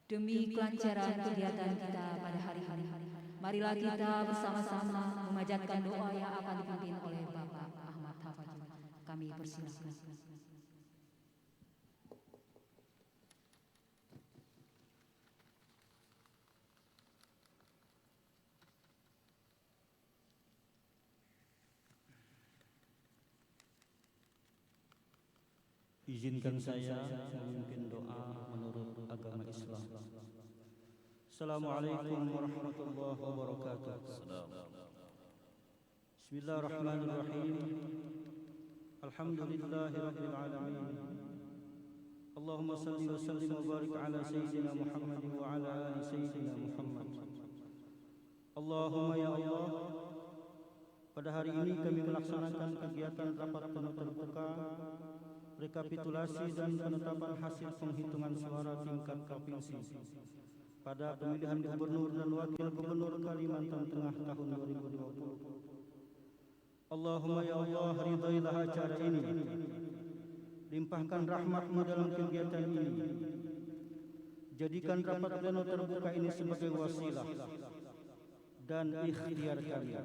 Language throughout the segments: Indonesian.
Demi kelancaran kegiatan kita pada hari ini, marilah kita bersama-sama memanjatkan doa yang akan dipimpin oleh Bapak Ahmad Hafajul. Kami persilakan. Izinkan saya memimpin doa menurut agama Islam. Assalamualaikum warahmatullahi wabarakatuh. Bismillahirrahmanirrahim. Alhamdulillahirabbil alamin. Allahumma salli wa sallim wa barik ala sayyidina Muhammad wa ala ali sayyidina Muhammad. Allahumma ya Allah, pada hari ini kami melaksanakan kegiatan rapat pleno terbuka rekapitulasi dan penetapan hasil penghitungan suara tingkat provinsi pada pemilihan gubernur dan wakil gubernur Kalimantan Tengah tahun 2020. Allahumma ya Allah, ridailah acara ini, limpahkan rahmat-Mu dalam kegiatan ini, jadikan rapat pleno terbuka ini sebagai wasilah dan ikhtiar kami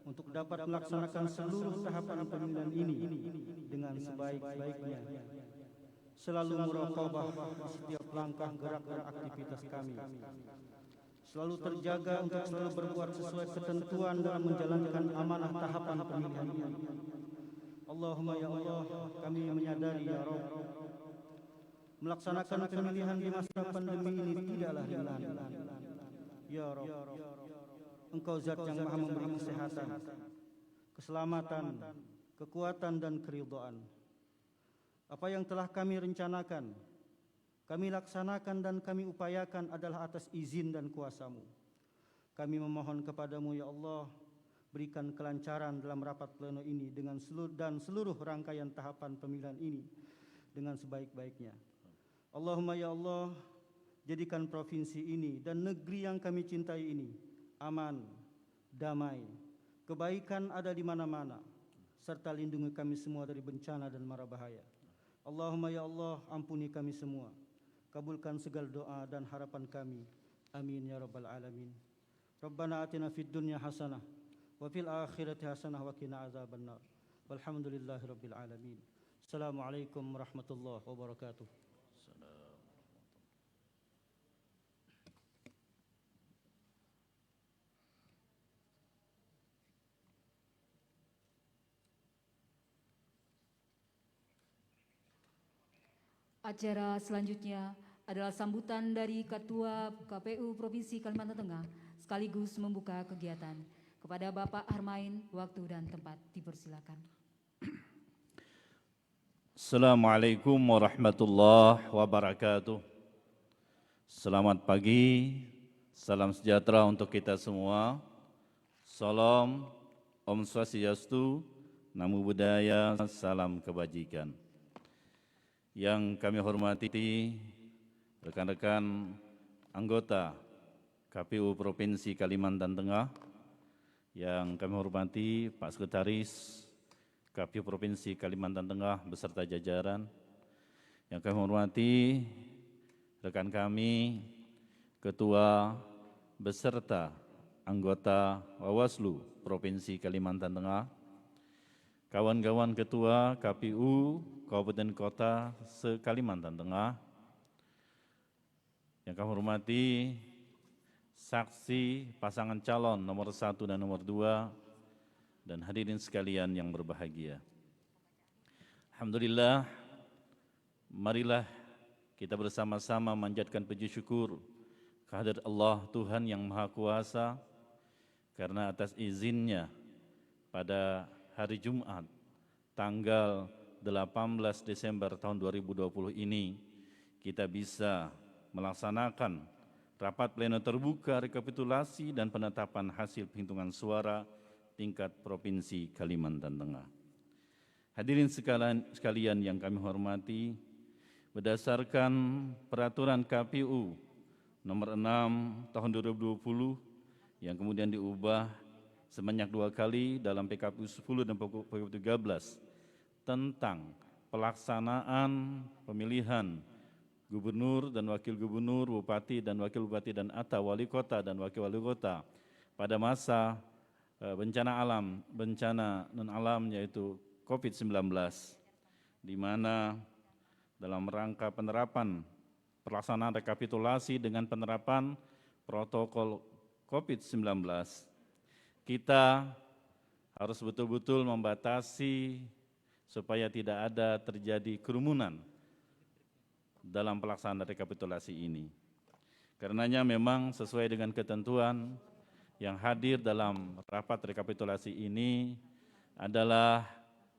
untuk dapat melaksanakan seluruh tahapan pemilihan ini dengan sebaik-baiknya, selalu muraqabah setiap langkah gerak-gerak aktivitas kami, selalu terjaga untuk selalu berbuat sesuai ketentuan dalam menjalankan amanah tahapan pemilihan ini. Allahumma ya Allah, kami menyadari ya Rabb, melaksanakan pemilihan di masa pandemi ini tidaklah ringan. Ya Rabb, Engkau zat yang maha memberi kesehatan, keselamatan, kekuatan dan keridhaan. Apa yang telah kami rencanakan, kami laksanakan dan kami upayakan adalah atas izin dan kuasa-Mu. Kami memohon kepada-Mu ya Allah, berikan kelancaran dalam rapat pleno ini dengan seluruh rangkaian tahapan pemilihan ini dengan sebaik-baiknya. Allahumma ya Allah, jadikan provinsi ini dan negeri yang kami cintai ini aman, damai, kebaikan ada di mana-mana, serta lindungi kami semua dari bencana dan mara bahaya. Allahumma ya Allah, ampuni kami semua, kabulkan segala doa dan harapan kami. Amin ya rabbal alamin. Rabbana atina fid dunya hasanah wa fil akhirati hasanah wa qina azabannar. Walhamdulillahi rabbil alamin. Assalamualaikum warahmatullahi wabarakatuh. Acara selanjutnya adalah sambutan dari Ketua KPU Provinsi Kalimantan Tengah sekaligus membuka kegiatan. Kepada Bapak Harmain, waktu dan tempat dipersilakan. Assalamualaikum warahmatullahi wabarakatuh. Selamat pagi, salam sejahtera untuk kita semua. Salam, Om Swastiastu, Namo Buddhaya, salam kebajikan. Yang kami hormati rekan-rekan anggota KPU Provinsi Kalimantan Tengah, yang kami hormati Pak Sekretaris KPU Provinsi Kalimantan Tengah beserta jajaran, yang kami hormati rekan kami Ketua beserta anggota Bawaslu Provinsi Kalimantan Tengah, kawan-kawan Ketua KPU Kabupaten Kota se-Kalimantan Tengah, yang kami hormati saksi pasangan calon nomor 1 dan nomor 2, dan hadirin sekalian yang berbahagia. Alhamdulillah, marilah kita bersama-sama manjatkan puji syukur kehadirat Allah Tuhan yang Maha Kuasa, karena atas izinnya pada hari Jumat tanggal 18 Desember tahun 2020 ini kita bisa melaksanakan rapat pleno terbuka rekapitulasi dan penetapan hasil penghitungan suara tingkat Provinsi Kalimantan Tengah. Hadirin sekalian yang kami hormati, berdasarkan peraturan KPU nomor 6 tahun 2020 yang kemudian diubah sebanyak 2 kali dalam PKPU 10 dan PKPU 13 tentang pelaksanaan pemilihan gubernur dan wakil gubernur, bupati dan wakil bupati dan atau wali kota dan wakil wali kota pada masa bencana alam, bencana non-alam yaitu COVID-19, di mana dalam rangka penerapan pelaksanaan rekapitulasi dengan penerapan protokol COVID-19, kita harus betul-betul membatasi supaya tidak ada terjadi kerumunan dalam pelaksanaan rekapitulasi ini. Karenanya memang sesuai dengan ketentuan yang hadir dalam rapat rekapitulasi ini adalah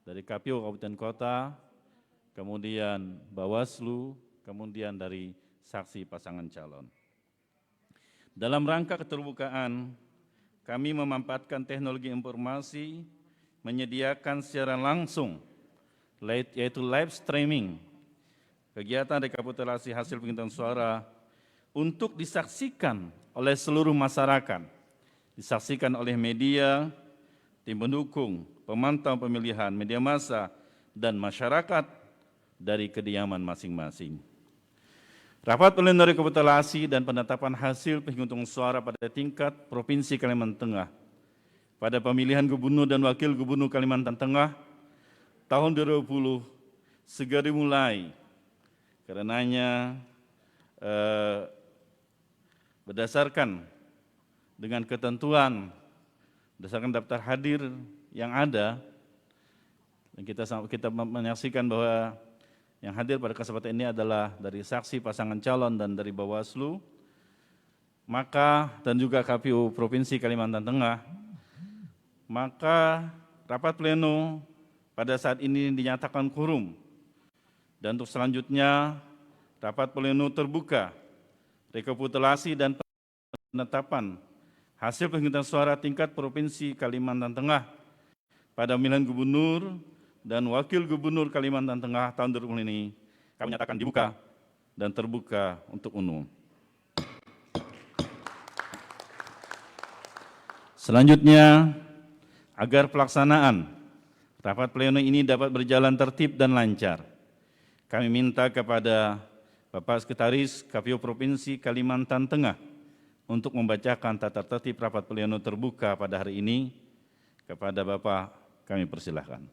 dari KPU Kabupaten Kota, kemudian Bawaslu, kemudian dari saksi pasangan calon. Dalam rangka keterbukaan, kami memanfaatkan teknologi informasi menyediakan secara langsung, yaitu live streaming, kegiatan rekapitulasi hasil penghitungan suara untuk disaksikan oleh seluruh masyarakat, disaksikan oleh media, tim pendukung, pemantau pemilihan, media massa, dan masyarakat dari kediaman masing-masing. Rapat pleno rekapitulasi dan penetapan hasil penghitungan suara pada tingkat Provinsi Kalimantan Tengah pada pemilihan gubernur dan wakil gubernur Kalimantan Tengah tahun 2020 segera dimulai. Karenanya berdasarkan dengan ketentuan, berdasarkan daftar hadir yang ada, dan kita menyaksikan bahwa yang hadir pada kesempatan ini adalah dari saksi pasangan calon dan dari Bawaslu, maka dan juga KPU Provinsi Kalimantan Tengah, maka rapat pleno pada saat ini dinyatakan quorum. Dan untuk selanjutnya, rapat pleno terbuka, rekapitulasi dan penetapan hasil penghitungan suara tingkat Provinsi Kalimantan Tengah pada pemilihan gubernur dan wakil gubernur Kalimantan Tengah tahun 2020 ini kami nyatakan dibuka dan terbuka untuk umum. Selanjutnya, agar pelaksanaan rapat pleno ini dapat berjalan tertib dan lancar, kami minta kepada Bapak Sekretaris KPU Provinsi Kalimantan Tengah untuk membacakan tata tertib rapat pleno terbuka pada hari ini. Kepada Bapak kami persilahkan.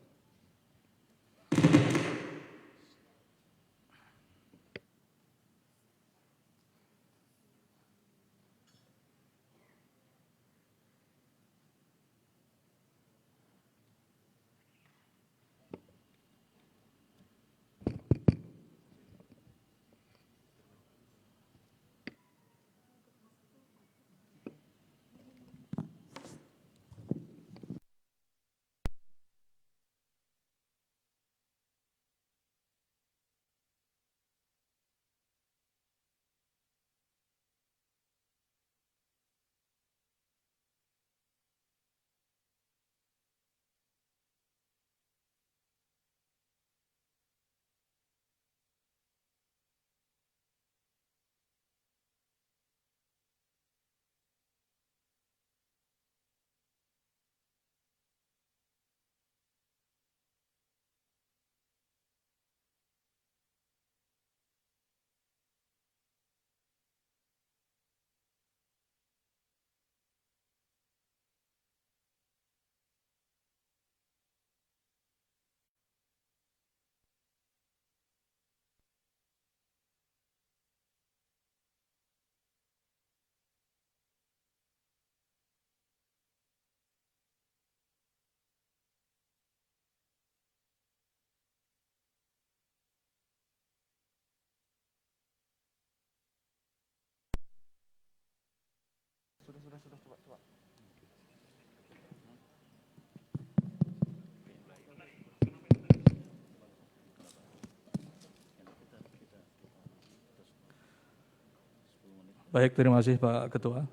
Baik, terima kasih Pak Ketua.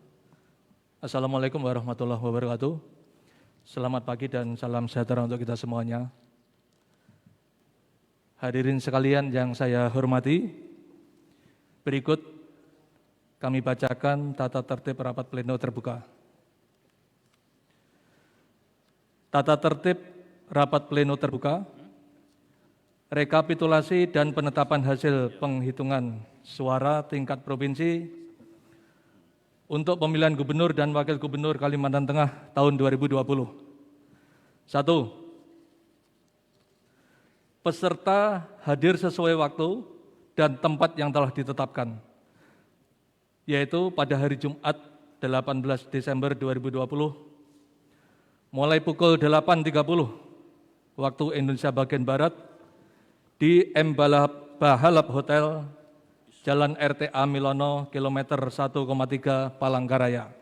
Assalamualaikum warahmatullahi wabarakatuh. Selamat pagi dan salam sejahtera untuk kita semuanya. Hadirin sekalian yang saya hormati, berikut kami bacakan tata tertib rapat pleno terbuka. Tata tertib rapat pleno terbuka, rekapitulasi dan penetapan hasil penghitungan suara tingkat provinsi untuk pemilihan gubernur dan wakil gubernur Kalimantan Tengah tahun 2020. 1. Peserta hadir sesuai waktu dan tempat yang telah ditetapkan, yaitu pada hari Jumat 18 Desember 2020, mulai pukul 8.30 waktu Indonesia bagian Barat di M. Bahalap Hotel, Jalan RTA Milono, kilometer 1,3 Palangkaraya.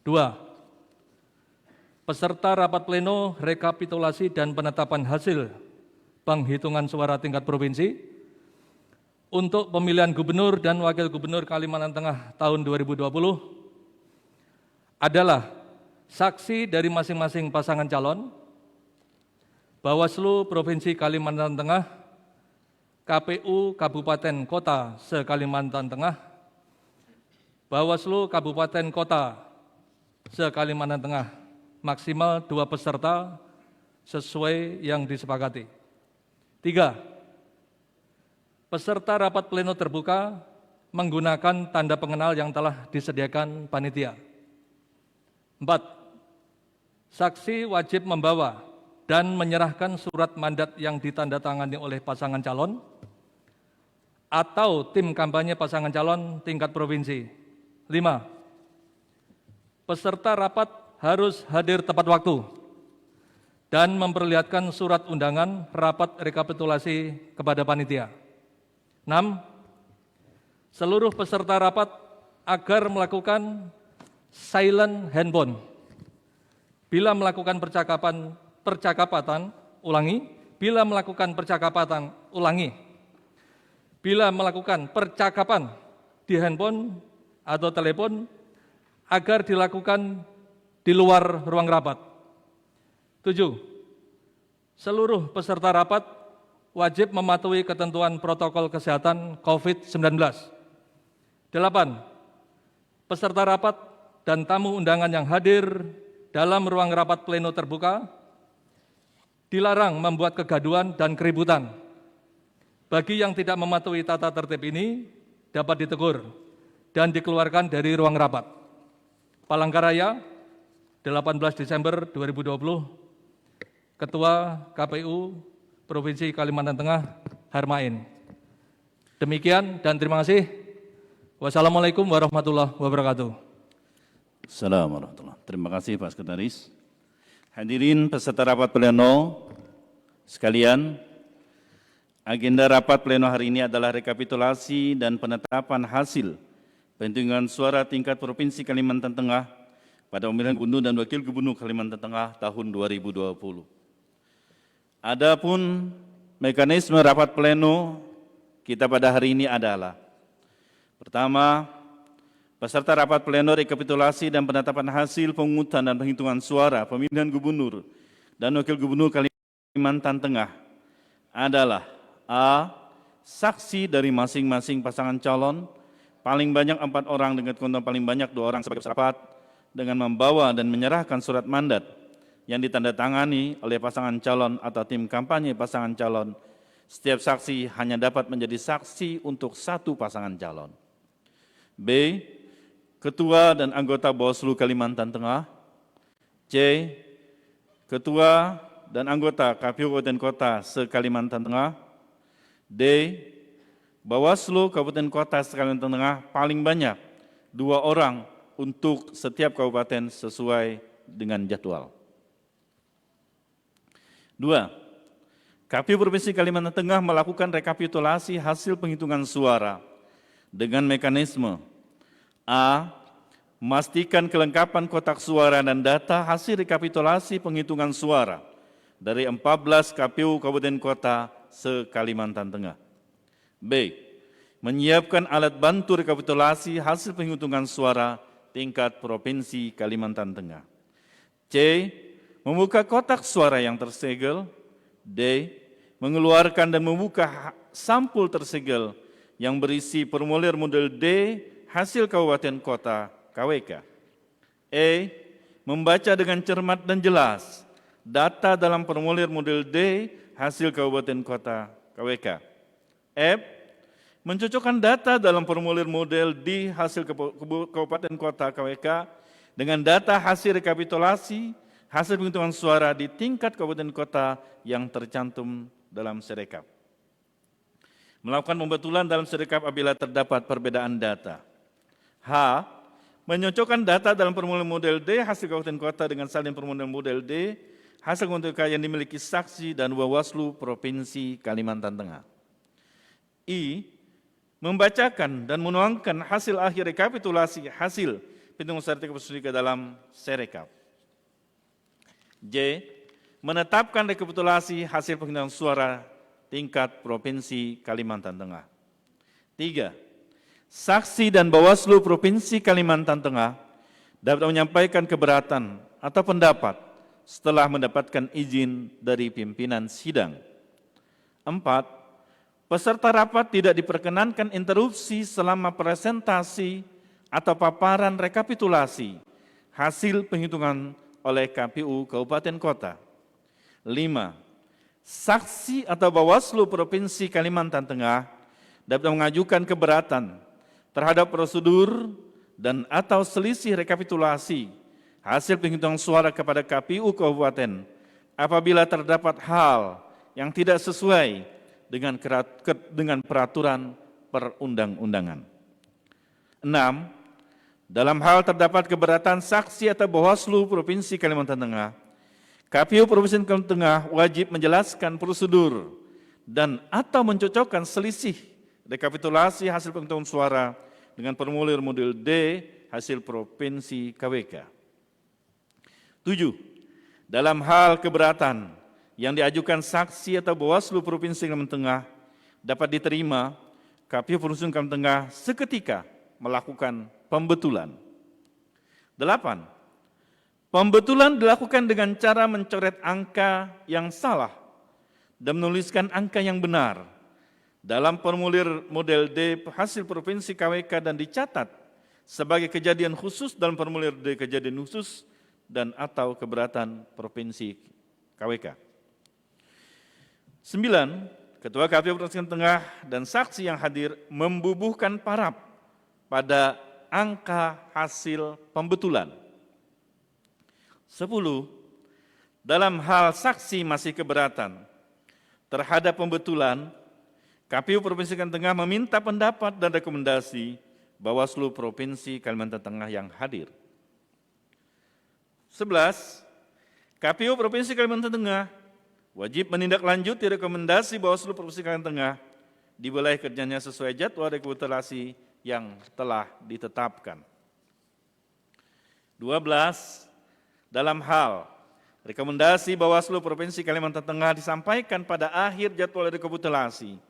2. Peserta rapat pleno rekapitulasi dan penetapan hasil penghitungan suara tingkat provinsi untuk pemilihan gubernur dan wakil gubernur Kalimantan Tengah tahun 2020 adalah saksi dari masing-masing pasangan calon, Bawaslu Provinsi Kalimantan Tengah, KPU Kabupaten Kota se-Kalimantan Tengah, Bawaslu Kabupaten Kota se-Kalimantan Tengah, maksimal 2 peserta sesuai yang disepakati. 3. Peserta rapat pleno terbuka menggunakan tanda pengenal yang telah disediakan panitia. 4. Saksi wajib membawa dan menyerahkan surat mandat yang ditandatangani oleh pasangan calon atau tim kampanye pasangan calon tingkat provinsi. 5. Peserta rapat harus hadir tepat waktu dan memperlihatkan surat undangan rapat rekapitulasi kepada panitia. 6. Seluruh peserta rapat agar melakukan silent handphone bila melakukan percakapan, bila melakukan percakapan di handphone atau telepon agar dilakukan di luar ruang rapat. 7. Seluruh peserta rapat wajib mematuhi ketentuan protokol kesehatan COVID-19. 8. Peserta rapat dan tamu undangan yang hadir dalam ruang rapat pleno terbuka dilarang membuat kegaduhan dan keributan. Bagi yang tidak mematuhi tata tertib ini dapat ditegur dan dikeluarkan dari ruang rapat. Palangkaraya, 18 Desember 2020, Ketua KPU Provinsi Kalimantan Tengah, Harmain. Demikian dan terima kasih. Wassalamualaikum warahmatullahi wabarakatuh. Assalamualaikum warahmatullahi wabarakatuh. Terima kasih Pak Sekretaris. Hadirin peserta rapat pleno sekalian, agenda rapat pleno hari ini adalah rekapitulasi dan penetapan hasil penghitungan suara tingkat Provinsi Kalimantan Tengah pada pemilihan gubernur dan wakil gubernur Kalimantan Tengah tahun 2020. Adapun mekanisme rapat pleno kita pada hari ini adalah: pertama, peserta rapat pleno rekapitulasi dan penetapan hasil pemungutan dan penghitungan suara pemilihan gubernur dan wakil gubernur Kalimantan Tengah adalah: A. Saksi dari masing-masing pasangan calon, paling banyak 4 orang dengan kuota paling banyak 2 orang sebagai peserta rapat, dengan membawa dan menyerahkan surat mandat yang ditandatangani oleh pasangan calon atau tim kampanye pasangan calon. Setiap saksi hanya dapat menjadi saksi untuk 1 pasangan calon. B. Ketua dan anggota Bawaslu Kalimantan Tengah. C. Ketua dan anggota KPU Kabupaten Kota se-Kalimantan Tengah. D. Bawaslu Kabupaten Kota se-Kalimantan Tengah paling banyak 2 orang untuk setiap kabupaten sesuai dengan jadwal. 2. KPU Provinsi Kalimantan Tengah melakukan rekapitulasi hasil penghitungan suara dengan mekanisme: A. Memastikan kelengkapan kotak suara dan data hasil rekapitulasi penghitungan suara dari 14 KPU Kabupaten Kota se-Kalimantan Tengah. B. Menyiapkan alat bantu rekapitulasi hasil penghitungan suara tingkat Provinsi Kalimantan Tengah. C. Membuka kotak suara yang tersegel. D. Mengeluarkan dan membuka sampul tersegel yang berisi formulir model D hasil kabupaten kota KWK. E. Membaca dengan cermat dan jelas data dalam formulir model D hasil kabupaten kota KWK. F. mencocokkan data dalam formulir model di hasil kabupaten kota KWK dengan data hasil rekapitulasi hasil penghitungan suara di tingkat kabupaten kota yang tercantum dalam Sirekap. Melakukan pembetulan dalam Sirekap apabila terdapat perbedaan data. H. Menyocokkan data dalam formulir model D hasil kabupaten kota dengan salin formulir model D hasil kabupaten kota yang dimiliki saksi dan Bawaslu Provinsi Kalimantan Tengah. I. Membacakan dan menuangkan hasil akhir rekapitulasi hasil penghitungan suara ke dalam Sirekap. J. Menetapkan rekapitulasi hasil penghitungan suara tingkat Provinsi Kalimantan Tengah. 3. Saksi dan Bawaslu Provinsi Kalimantan Tengah dapat menyampaikan keberatan atau pendapat setelah mendapatkan izin dari pimpinan sidang. 4. Peserta rapat tidak diperkenankan interupsi selama presentasi atau paparan rekapitulasi hasil penghitungan oleh KPU Kabupaten Kota. 5. Saksi atau Bawaslu Provinsi Kalimantan Tengah dapat mengajukan keberatan terhadap prosedur dan atau selisih rekapitulasi hasil penghitungan suara kepada KPU Kabupaten apabila terdapat hal yang tidak sesuai dengan peraturan perundang-undangan. 6. Dalam hal terdapat keberatan saksi atau Bawaslu Provinsi Kalimantan Tengah, KPU Provinsi Kalimantan Tengah wajib menjelaskan prosedur dan atau mencocokkan selisih rekapitulasi hasil penghitungan suara dengan formulir model D hasil Provinsi KWK. 7. Dalam hal keberatan yang diajukan saksi atau Bawaslu Provinsi Kalimantan Tengah dapat diterima KPU Provinsi Kalimantan Tengah seketika melakukan pembetulan. 8. Pembetulan dilakukan dengan cara mencoret angka yang salah dan menuliskan angka yang benar dalam formulir model D hasil Provinsi KWK dan dicatat sebagai kejadian khusus dalam formulir D kejadian khusus dan atau keberatan Provinsi KWK. 9. Ketua KPU Provinsi Kalimantan Tengah dan saksi yang hadir membubuhkan paraf pada angka hasil pembetulan. 10. Dalam hal saksi masih keberatan terhadap pembetulan, KPU Provinsi Kalimantan Tengah meminta pendapat dan rekomendasi Bawaslu Provinsi Kalimantan Tengah yang hadir. 11. KPU Provinsi Kalimantan Tengah wajib menindaklanjuti rekomendasi Bawaslu Provinsi Kalimantan Tengah di wilayah kerjanya sesuai jadwal rekapitulasi yang telah ditetapkan. 12. Dalam hal rekomendasi Bawaslu Provinsi Kalimantan Tengah disampaikan pada akhir jadwal rekapitulasi,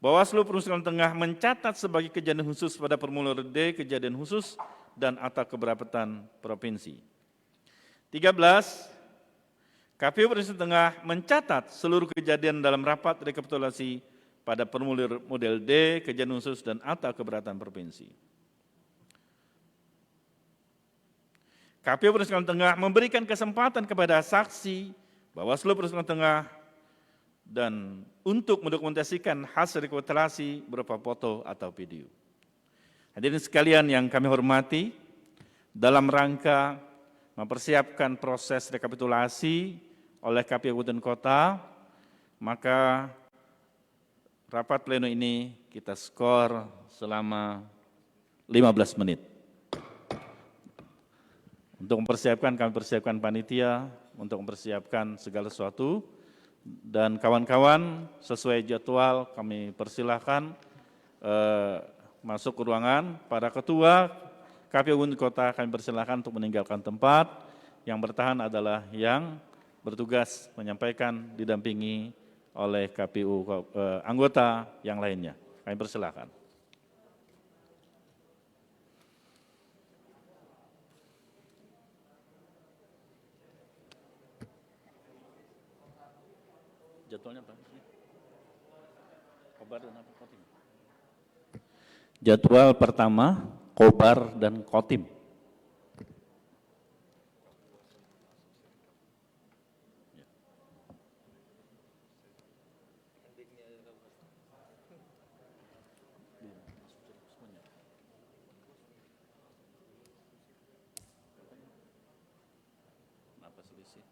Bawaslu Provinsi Kalimantan Tengah mencatat sebagai kejadian khusus pada formulir D kejadian khusus dan atau keberatan provinsi. 13. KPU Provinsi Tengah mencatat seluruh kejadian dalam rapat rekapitulasi pada formulir model D kejadian khusus dan atau keberatan provinsi. KPU Provinsi Kalimantan Tengah memberikan kesempatan kepada saksi Bawaslu Provinsi Kalimantan Tengah dan untuk mendokumentasikan hasil rekapitulasi berupa foto atau video. Hadirin sekalian yang kami hormati, dalam rangka mempersiapkan proses rekapitulasi oleh KPU Kabupaten Kota, maka rapat pleno ini kita skor selama 15 menit. Untuk mempersiapkan, kami persiapkan panitia, untuk mempersiapkan segala sesuatu, dan kawan-kawan sesuai jadwal kami persilahkan masuk ke ruangan. Para ketua KPU Kota kami persilahkan untuk meninggalkan tempat. Yang bertahan adalah yang bertugas menyampaikan didampingi oleh KPU anggota yang lainnya. Kami persilahkan. Jadwalnya apa? Kobar dan apa? Kotim. Jadwal pertama, Kobar dan Kotim. Polisi.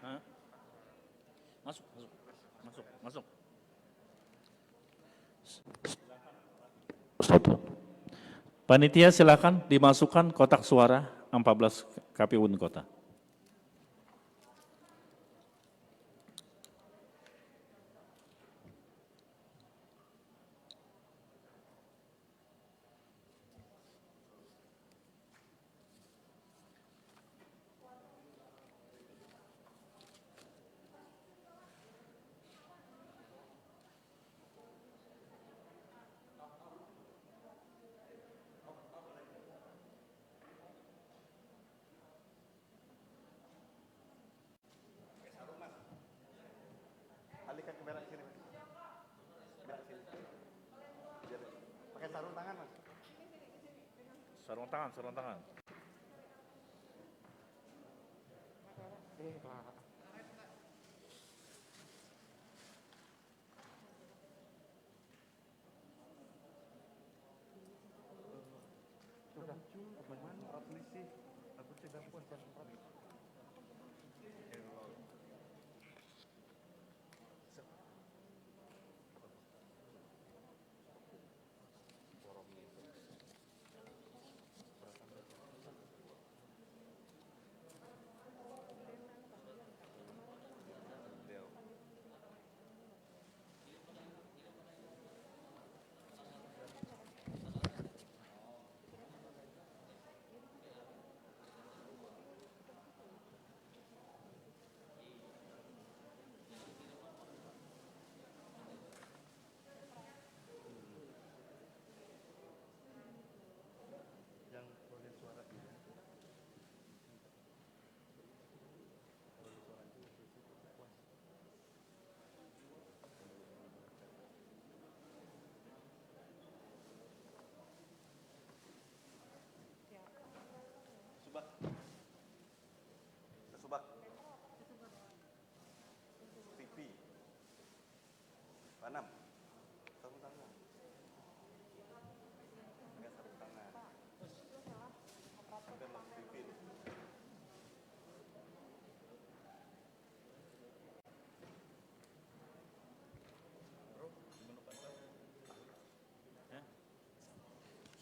Hah? Masuk, masuk, masuk, masuk. Satu. Panitia silakan dimasukkan kotak suara 14 KPU kota. Alihkan ke berak sini. Berak sini. Biar pakai sarung tangan, Mas. Sarung tangan, sarung tangan. Sudah. Bagaimana para polisi? Aku sudah pun sempat. Yang boleh suara ini. Subak. Subak. TV. Panam. Sarung tangan. Enggak sarung tangan. Bukan Mas Pipin. Ya.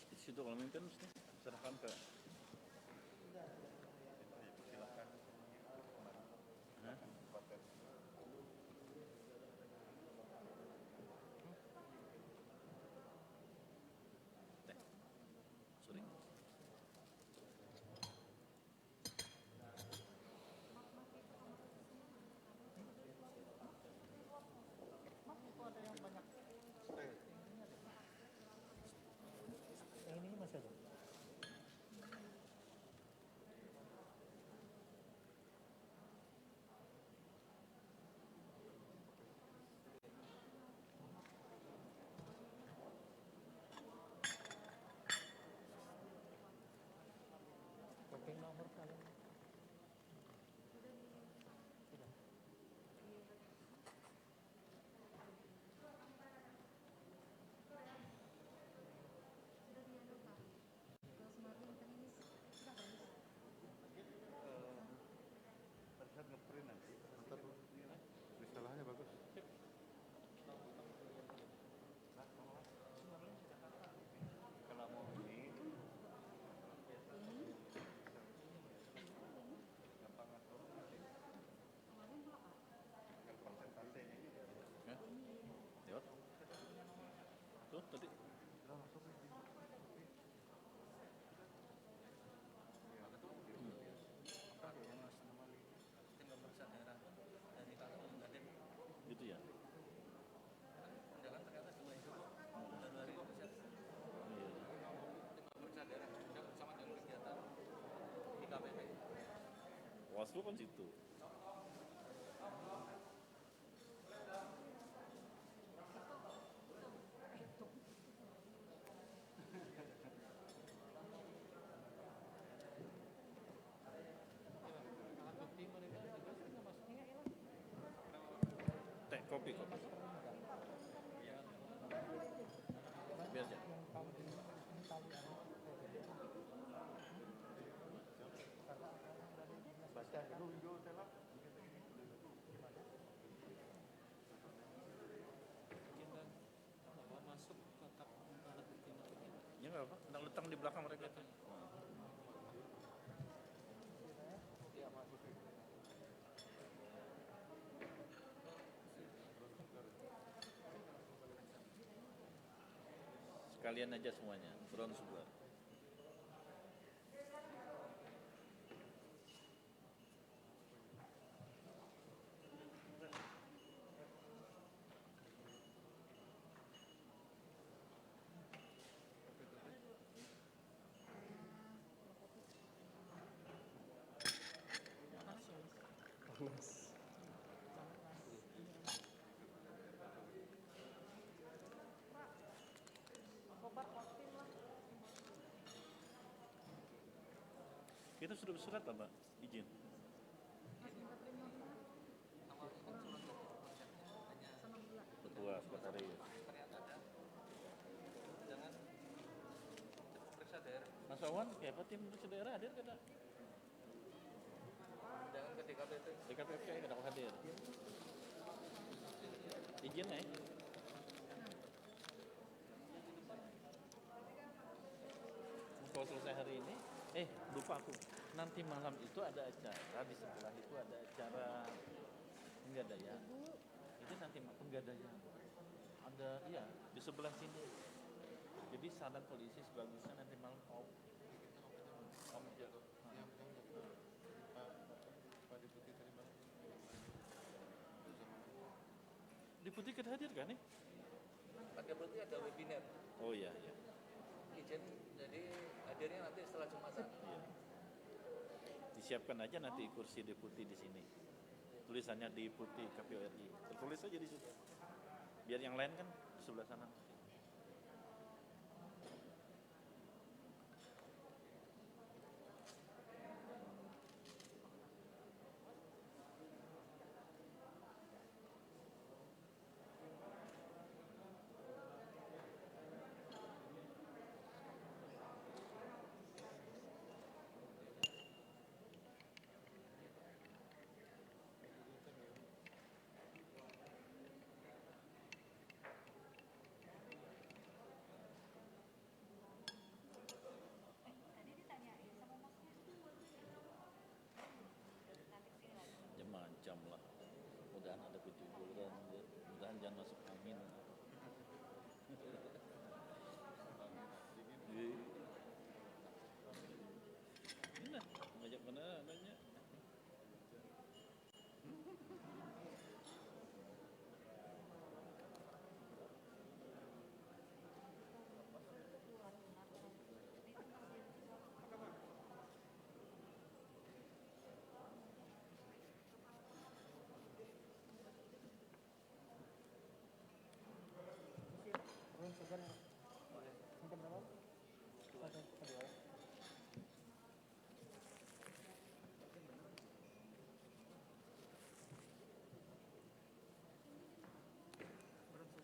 Di situ kalau mimpin mesti serahkan ke. Silakan. Hah? Sorry. Yang ini masih ada. Pakai nomor kalian. Pada saat ngeprint nanti, ntar istilahnya bagus. Kalau mau ini, gampang atur nanti. Tinggal persentasenya ini. Ya. Lewat. Tuh tadi. Gitu ya. Waslu kan situ. kopi. Biar aja. Ya nggak apa, tentang letak di belakang mereka tuh. Sekalian aja semuanya, drone sebelah. Kita sudah bersurat apa? Izin. Ketua sekretariat. Mas Wawan, kayak apa tim periksa daerah hadir kada? Jangan ke DKPP. DKPP kada hadir. Izin ya. Kalau selesai hari ini, lupa aku. Nanti malam itu ada acara, di sebelah itu ada acara penggadaian. Itu nanti penggadaian. Ada, iya, di sebelah sini. Jadi saran polisi sebagusnya nanti malam Pak Deputi tadi malam. Deputi kita hadir kan nih? Pak Deputi ada webinar. Oh iya, iya. Izin, jadi hadirnya nanti setelah Jumatan. Iya. Disiapkan aja nanti kursi deputi di sini. Tulisannya deputi KPU RI. Tertulis aja di situ. Biar yang lain kan di sebelah sana. Ya macam lah. Mudahan ada kejujuran, mudahan jangan masuk angin. Ini lah, ngajak mana nanya.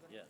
Ya.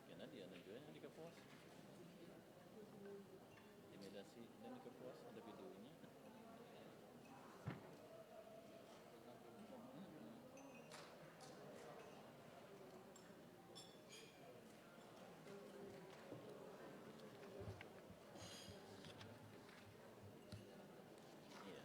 Karena dia ada juga yang di Kapuas. Intimidasi dan di Kapuas ada videonya. Iya.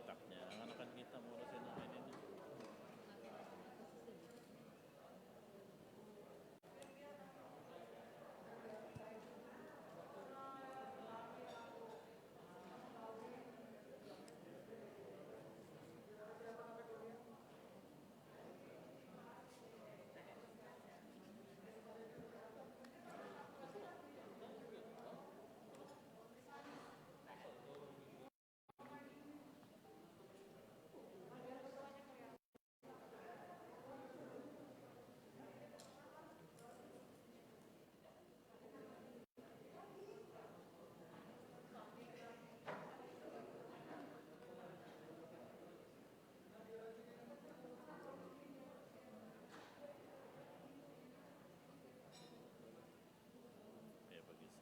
kotaknya, akan kita ngurusin ini. Ya bagus.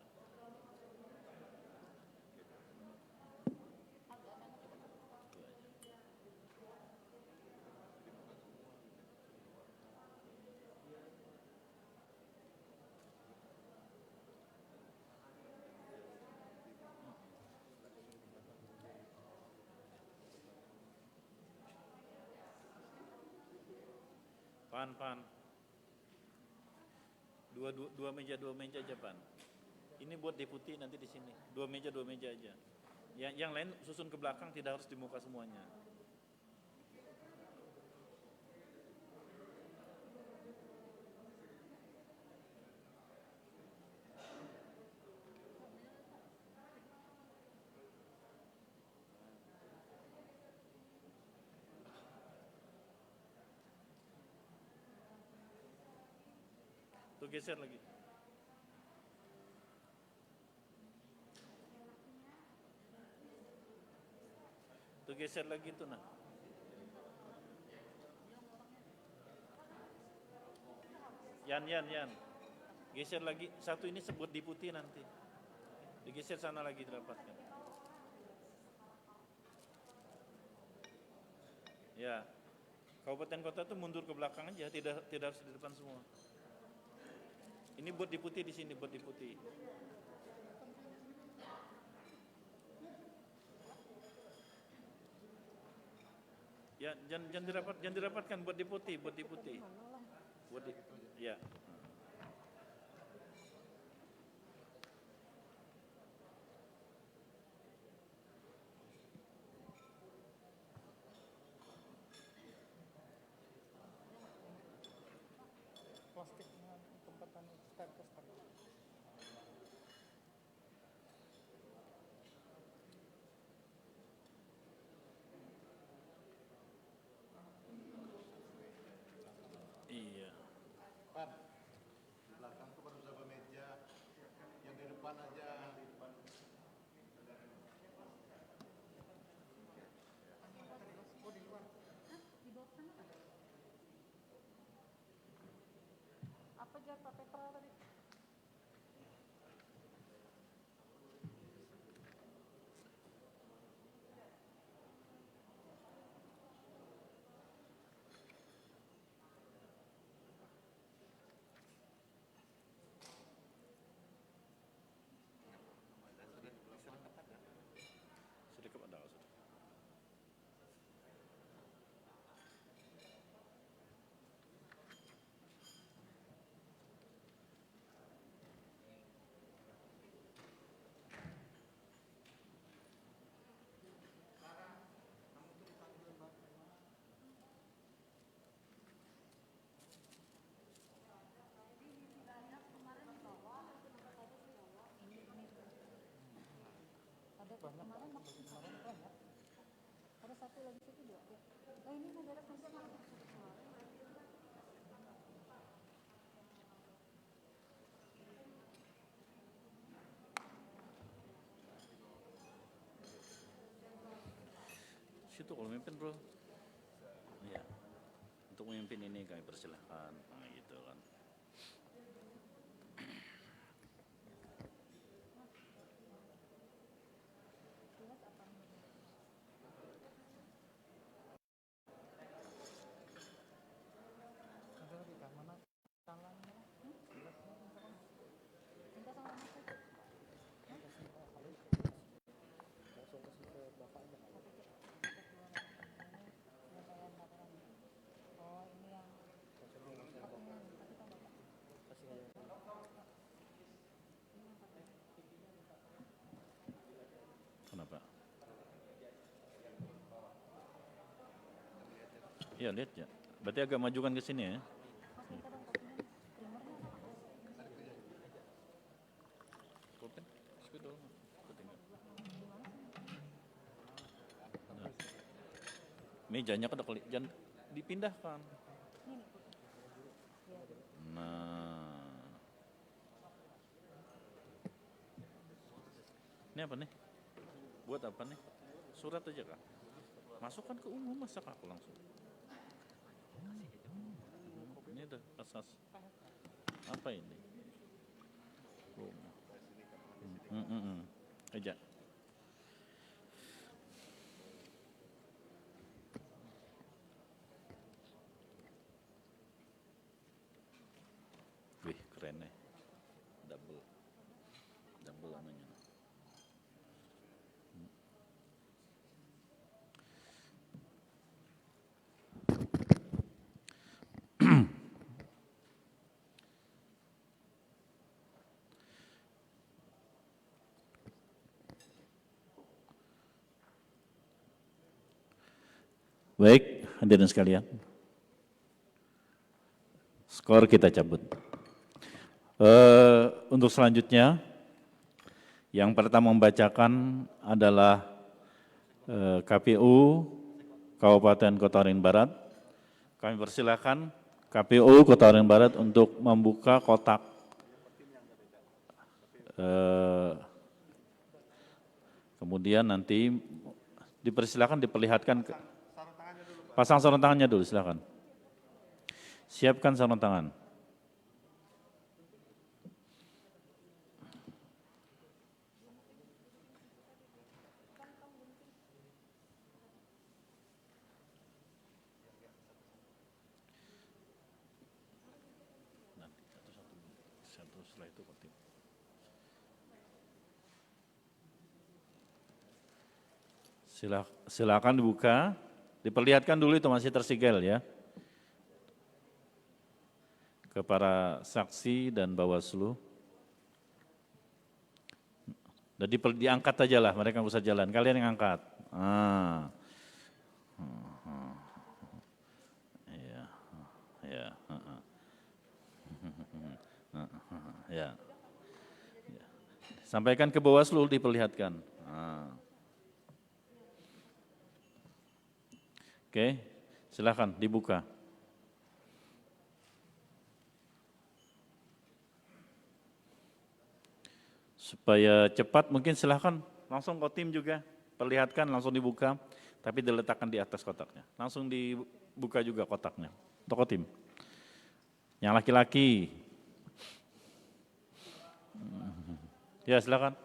Pan. Dua meja aja, Pan. Ini buat deputi nanti di sini. Dua meja aja. Yang lain susun ke belakang, tidak harus di muka semuanya. Tuh geser lagi. Tuh geser lagi tuh nah. Yan. Geser lagi. Satu ini sebut deputi nanti. Digeser sana lagi dirapatkan. Ya. Kabupaten kota tuh mundur ke belakang aja, tidak harus di depan semua. Ini buat deputi di sini, buat deputi. Ya, jangan dirapatkan buat deputi. Ya. Plastiknya tempatan staples. Iya. Pan, di belakang tuh baru berapa meja, yang di depan aja. Apa jatah Petra tadi? Sudah kepada sudah. Kemarin banyak. Ada satu lagi situ dua. Ya. Oh ini negara kerja mana? Situ kalau memimpin bro. Iya. Untuk memimpin ini kami persilahkan. Nah, gitu kan. Ya lihat ya. Berarti agak majukan ke sini ya. Mejanya kan jangan dipindahkan. Nah, ini apa nih? Buat apa nih? Surat aja kak. Masukkan ke umum, masa aku langsung. Ini ada asas. Apa ini? Aja. Wih, keren nih. Double namanya. Baik, hadirin sekalian. Skor kita cabut. Untuk selanjutnya, yang pertama membacakan adalah KPU Kabupaten Kota Waringin Barat. Kami persilakan KPU Kota Waringin Barat untuk membuka kotak kemudian nanti dipersilakan diperlihatkan pasang sarung tangannya dulu, silakan. Siapkan sarung tangan. Satu setelah itu kotim. Silakan dibuka. Diperlihatkan dulu itu masih tersigel ya. Ke para saksi dan Bawaslu. Dan diangkat aja lah, mereka nggak usah jalan. Kalian yang angkat. Ya, ya, ya. Sampaikan ke Bawaslu diperlihatkan. Oke, silakan dibuka. Supaya cepat mungkin silakan langsung kotim juga, perlihatkan langsung dibuka, tapi diletakkan di atas kotaknya. Langsung dibuka juga kotaknya, untuk kotim. Yang laki-laki. Ya silakan.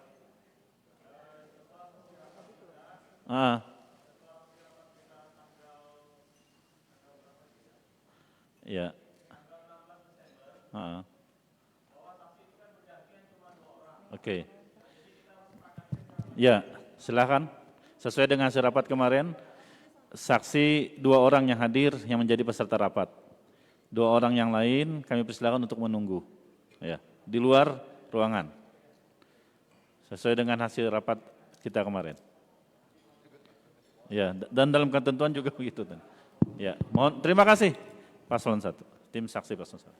Ya. Oke. Ya, silakan. Sesuai dengan hasil rapat kemarin, saksi 2 orang yang hadir yang menjadi peserta rapat. 2 orang yang lain kami persilakan untuk menunggu. Ya, di luar ruangan. Sesuai dengan hasil rapat kita kemarin. Ya, dan dalam ketentuan juga begitu. Ya, mohon terima kasih Paslon 1, tim saksi Paslon 1.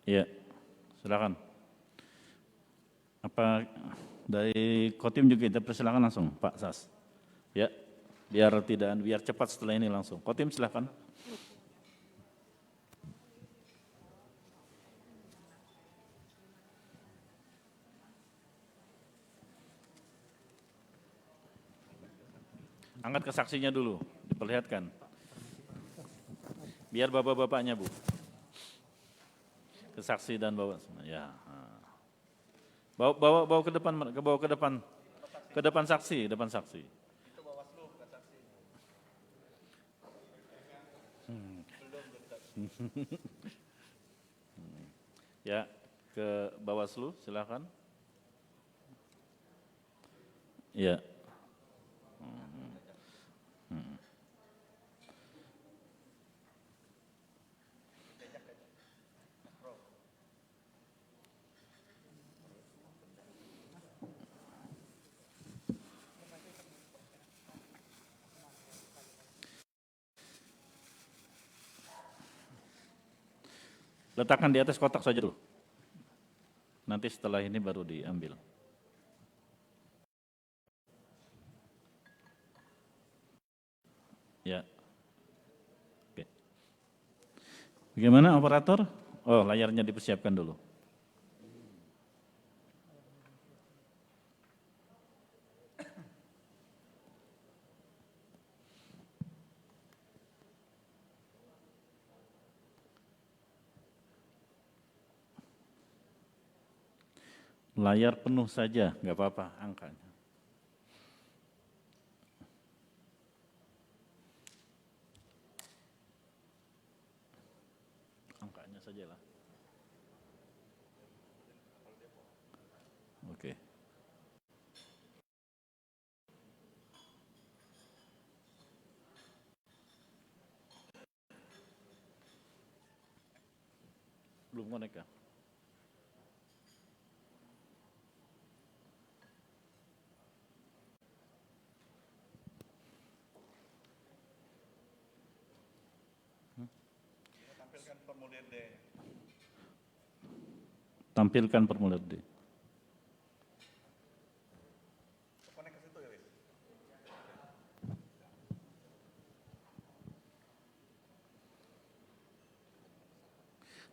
Ya, silakan. Apa dari Kotim juga kita persilakan langsung, Pak Sas. Ya, biar cepat setelah ini langsung. Kotim silakan. Angkat ke saksinya dulu, diperlihatkan. Biar bapak-bapaknya, Bu. Ke saksi dan bawa ya. Bawa ke depan, ke depan saksi. Itu Bawaslu bukan saksi. Ya, ke Bawaslu silakan. Ya. Letakkan di atas kotak saja dulu. Nanti setelah ini baru diambil. Ya. Oke. Bagaimana operator? Oh, layarnya dipersiapkan dulu. Layar penuh saja, nggak apa-apa angkanya. Angkanya saja lah. Oke. Belum connect ya? Tampilkan formulir D. Tampilkan formulir D. Konek ke situ ya, Wis.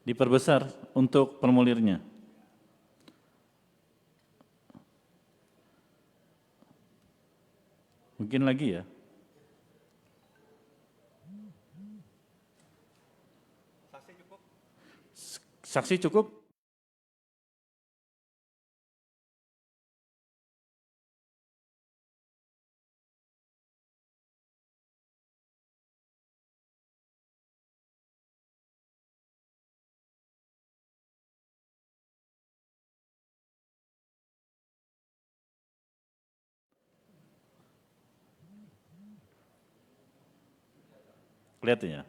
Diperbesar untuk formulirnya. Mungkin lagi ya. Saksi cukup? Saksi cukup? Kelihatan ya?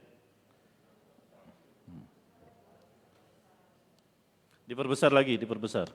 Diperbesar lagi, diperbesar.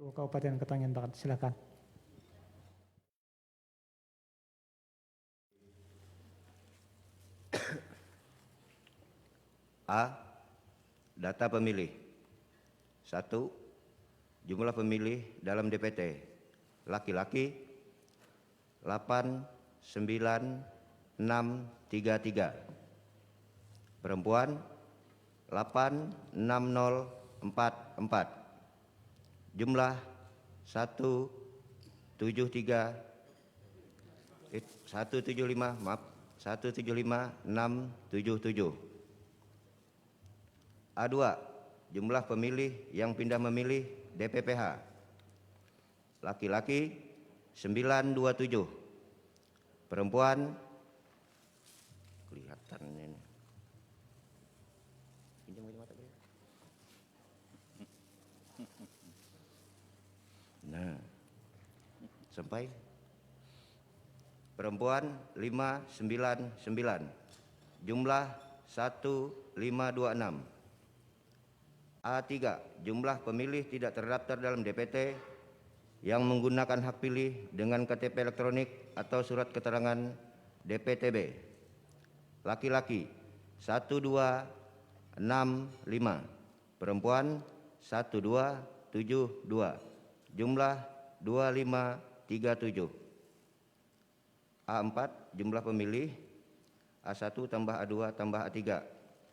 Kabupaten Ketangian Barat, silakan. A. Data pemilih. 1. Jumlah pemilih dalam DPT. Laki-laki 89633. Perempuan 86044. Jumlah 175,677. A2. Jumlah pemilih yang pindah memilih DPPH. Laki-laki 927. Perempuan kelihatan ini. Pinjam mata beliau. Nah, sampai perempuan 599. Jumlah 1526. A3. Jumlah pemilih tidak terdaftar dalam DPT yang menggunakan hak pilih dengan KTP elektronik atau surat keterangan DPTB. Laki-laki 12 Perempuan 1272. Jumlah 2537. A4 jumlah pemilih A1 tambah A2 tambah A3.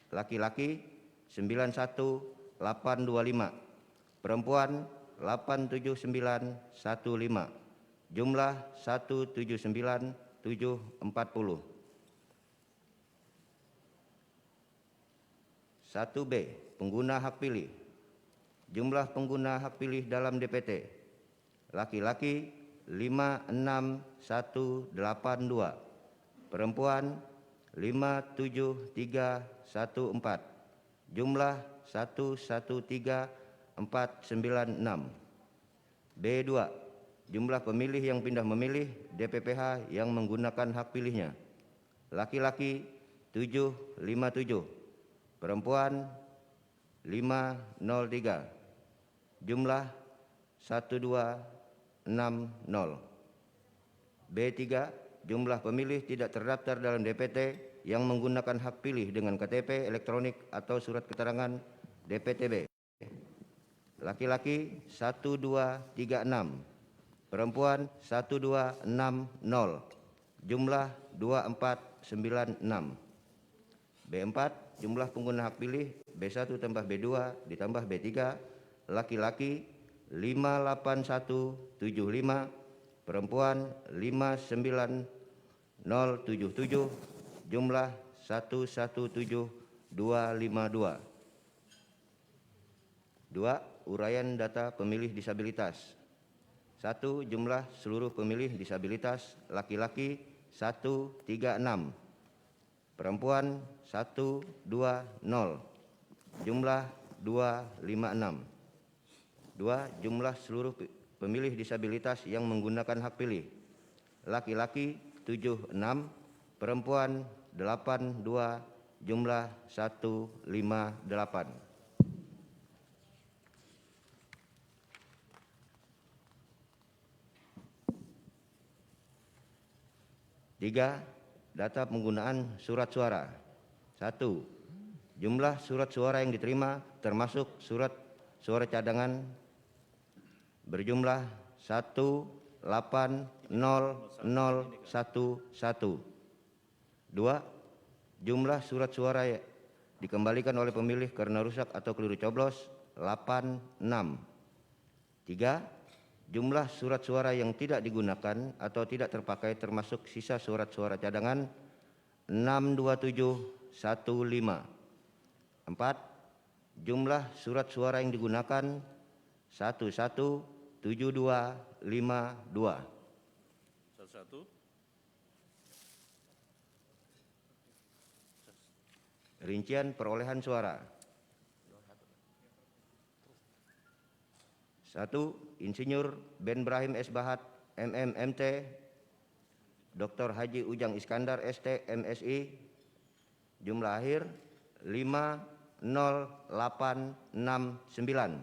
Laki-laki 91825. Perempuan 879105. Jumlah 179740. 1B. Pengguna hak pilih. Jumlah pengguna hak pilih dalam DPT. Laki-laki 56182. Perempuan 57314. Jumlah 113496. B2. Jumlah pemilih yang pindah memilih DPPH yang menggunakan hak pilihnya. Laki-laki 757. Perempuan 503. Jumlah 1260. B3. Jumlah pemilih tidak terdaftar dalam DPT yang menggunakan hak pilih dengan KTP elektronik atau surat keterangan DPTB. Laki-laki 1236. Perempuan 1260. Jumlah 2496. B4. Jumlah pengguna hak pilih B1 tambah B2 ditambah B3. Laki-laki 58175. Perempuan 59077. Jumlah 117252. 2. Uraian data pemilih disabilitas. 1. Jumlah seluruh pemilih disabilitas laki-laki 136. Perempuan 120. Jumlah 256. 2. Jumlah seluruh pemilih disabilitas yang menggunakan hak pilih. Laki-laki 76, perempuan 82, jumlah 158. Tiga, data penggunaan surat suara. 1. Jumlah surat suara yang diterima termasuk surat suara cadangan berjumlah 1800111. 2. Jumlah surat suara dikembalikan oleh pemilih karena rusak atau keliru coblos 86. 3. Jumlah surat suara yang tidak digunakan atau tidak terpakai termasuk sisa surat suara cadangan 62715. 4. Jumlah surat suara yang digunakan 117252. Satu-satu. Rincian perolehan suara. 1. Insinyur Ben Brahim S. Bahat, MMMT, Dr. Haji Ujang Iskandar, ST, MSI, jumlah akhir 50869.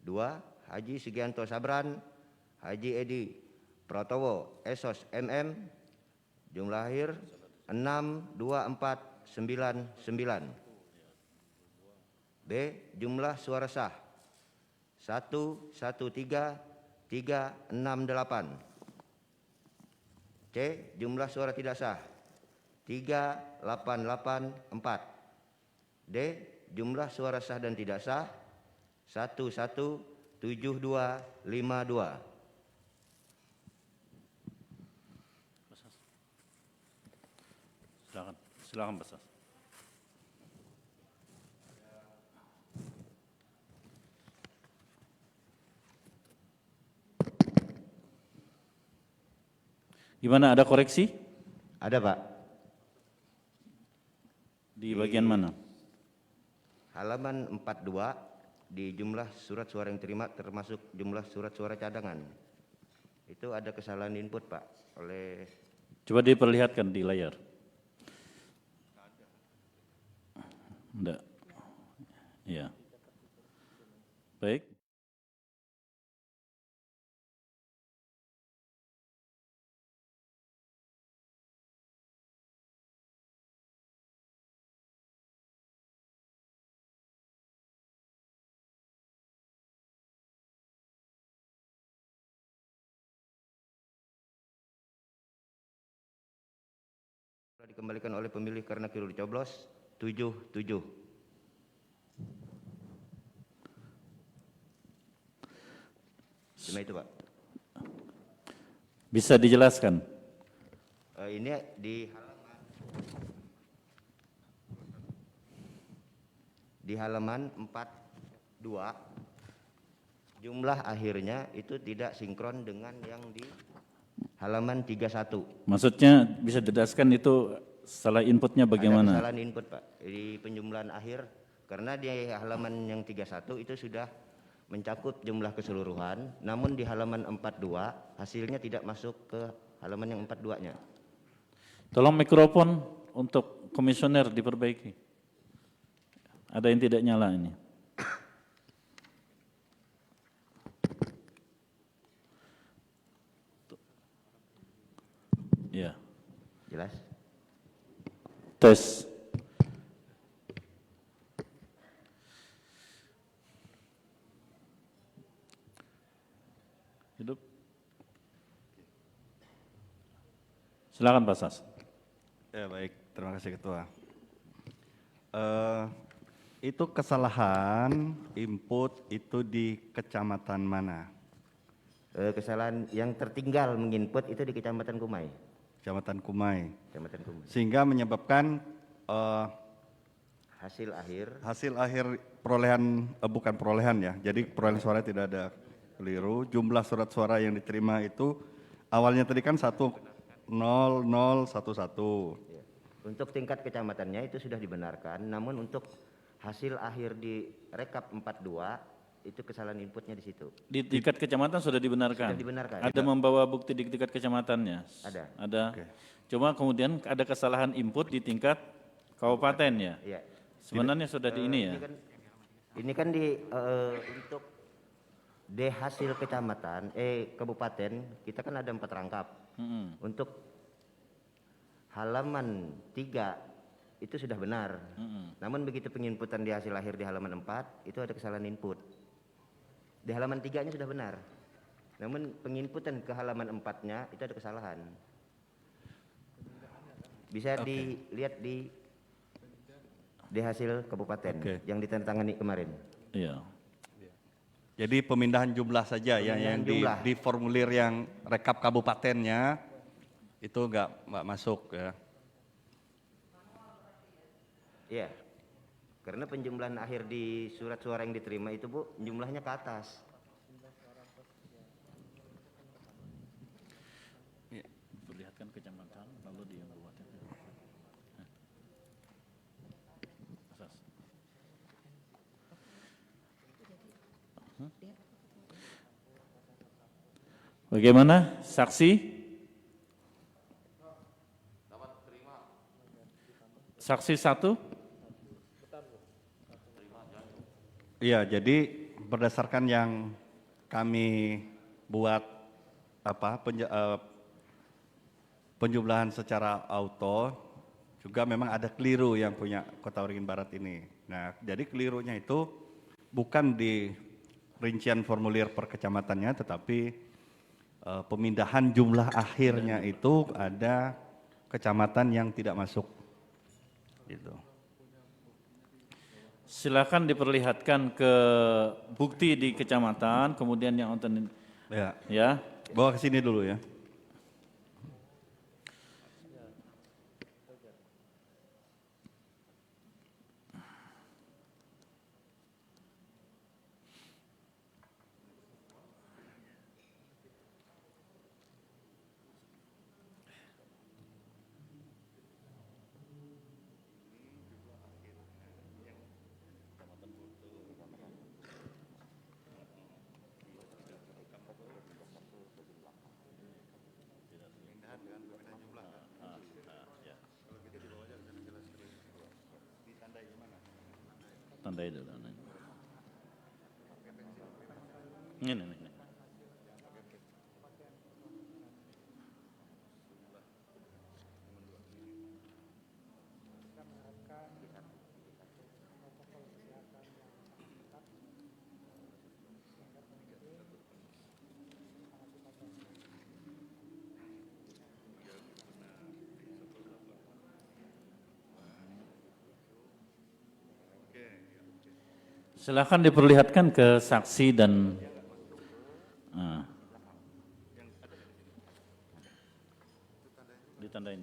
2. Haji Sugianto Sabran, Haji Edi Pratowo, Esos, MM, jumlah akhir 62499. B. Jumlah suara sah 113368. C. Jumlah suara tidak sah 3884. D. Jumlah suara sah dan tidak sah 117252. Silakan Pak Sas. Gimana, ada koreksi? Ada, Pak. Di bagian mana? Halaman 42 di jumlah surat suara yang terima termasuk jumlah surat suara cadangan. Itu ada kesalahan input, Pak, oleh... Coba diperlihatkan di layar. Enggak. Ya. Baik. dikembalikan oleh pemilih karena keliru coblos 77. Cuma itu, Pak. Bisa dijelaskan? Ini di halaman 42 jumlah akhirnya itu tidak sinkron dengan yang di halaman 31. Maksudnya bisa dijelaskan itu salah inputnya Ada bagaimana? kesalahan input, Pak, di penjumlahan akhir karena di halaman yang 31 itu sudah mencakup jumlah keseluruhan, namun di halaman 42 hasilnya tidak masuk ke halaman yang 42-nya. Tolong mikrofon untuk komisioner diperbaiki. Ada yang tidak nyala ini. Ya, Jelas? tes. Hidup. Silakan Pak Sas. Ya baik, terima kasih Ketua. Itu kesalahan input itu di kecamatan mana? Kesalahan yang tertinggal menginput itu di Kecamatan Kumai. Kecamatan Kumai. Kecamatan Kumai. Sehingga menyebabkan Hasil akhir perolehan bukan perolehan ya. Jadi perolehan suara tidak ada keliru. Jumlah surat suara yang diterima itu awalnya tadi kan 10011. ya. Untuk tingkat kecamatannya itu sudah dibenarkan, namun untuk hasil akhir di rekap 42 itu kesalahan inputnya di situ. Di tingkat kecamatan sudah dibenarkan? Sudah dibenarkan. Ada membawa bukti di tingkat kecamatannya? Ada. Ada. Oke. Cuma kemudian ada kesalahan input di tingkat kabupaten ya? Iya. Sebenarnya sudah di ini ya? Ini kan untuk hasil kecamatan, kabupaten, kita kan ada 4 rangkap. Untuk halaman 3 itu sudah benar. Namun begitu penginputan di hasil akhir di halaman 4 itu ada kesalahan input. Di halaman 3-nya sudah benar. Namun penginputan ke halaman 4-nya itu ada kesalahan. Bisa dilihat di hasil kabupaten yang ditandatangani kemarin. Iya. Jadi pemindahan jumlah saja ya yang di formulir yang rekap kabupatennya itu enggak masuk ya. Iya. Karena penjumlahan akhir di surat suara yang diterima itu, Bu, jumlahnya ke atas. Perlihatkan kecamatan lalu di kabupaten. Asas. Bagaimana saksi? Saksi 1? Iya, jadi berdasarkan yang kami buat penjumlahan secara auto juga memang ada keliru yang punya Kota Waringin Barat ini. Nah, jadi kelirunya itu bukan di rincian formulir per kecamatannya, tetapi pemindahan jumlah akhirnya itu ada kecamatan yang tidak masuk. Gitu. Silakan diperlihatkan ke bukti di kecamatan, kemudian yang nonton ya. Bawa ke sini dulu ya. Tandai dulu. Ini. Silakan diperlihatkan ke saksi dan ditandain.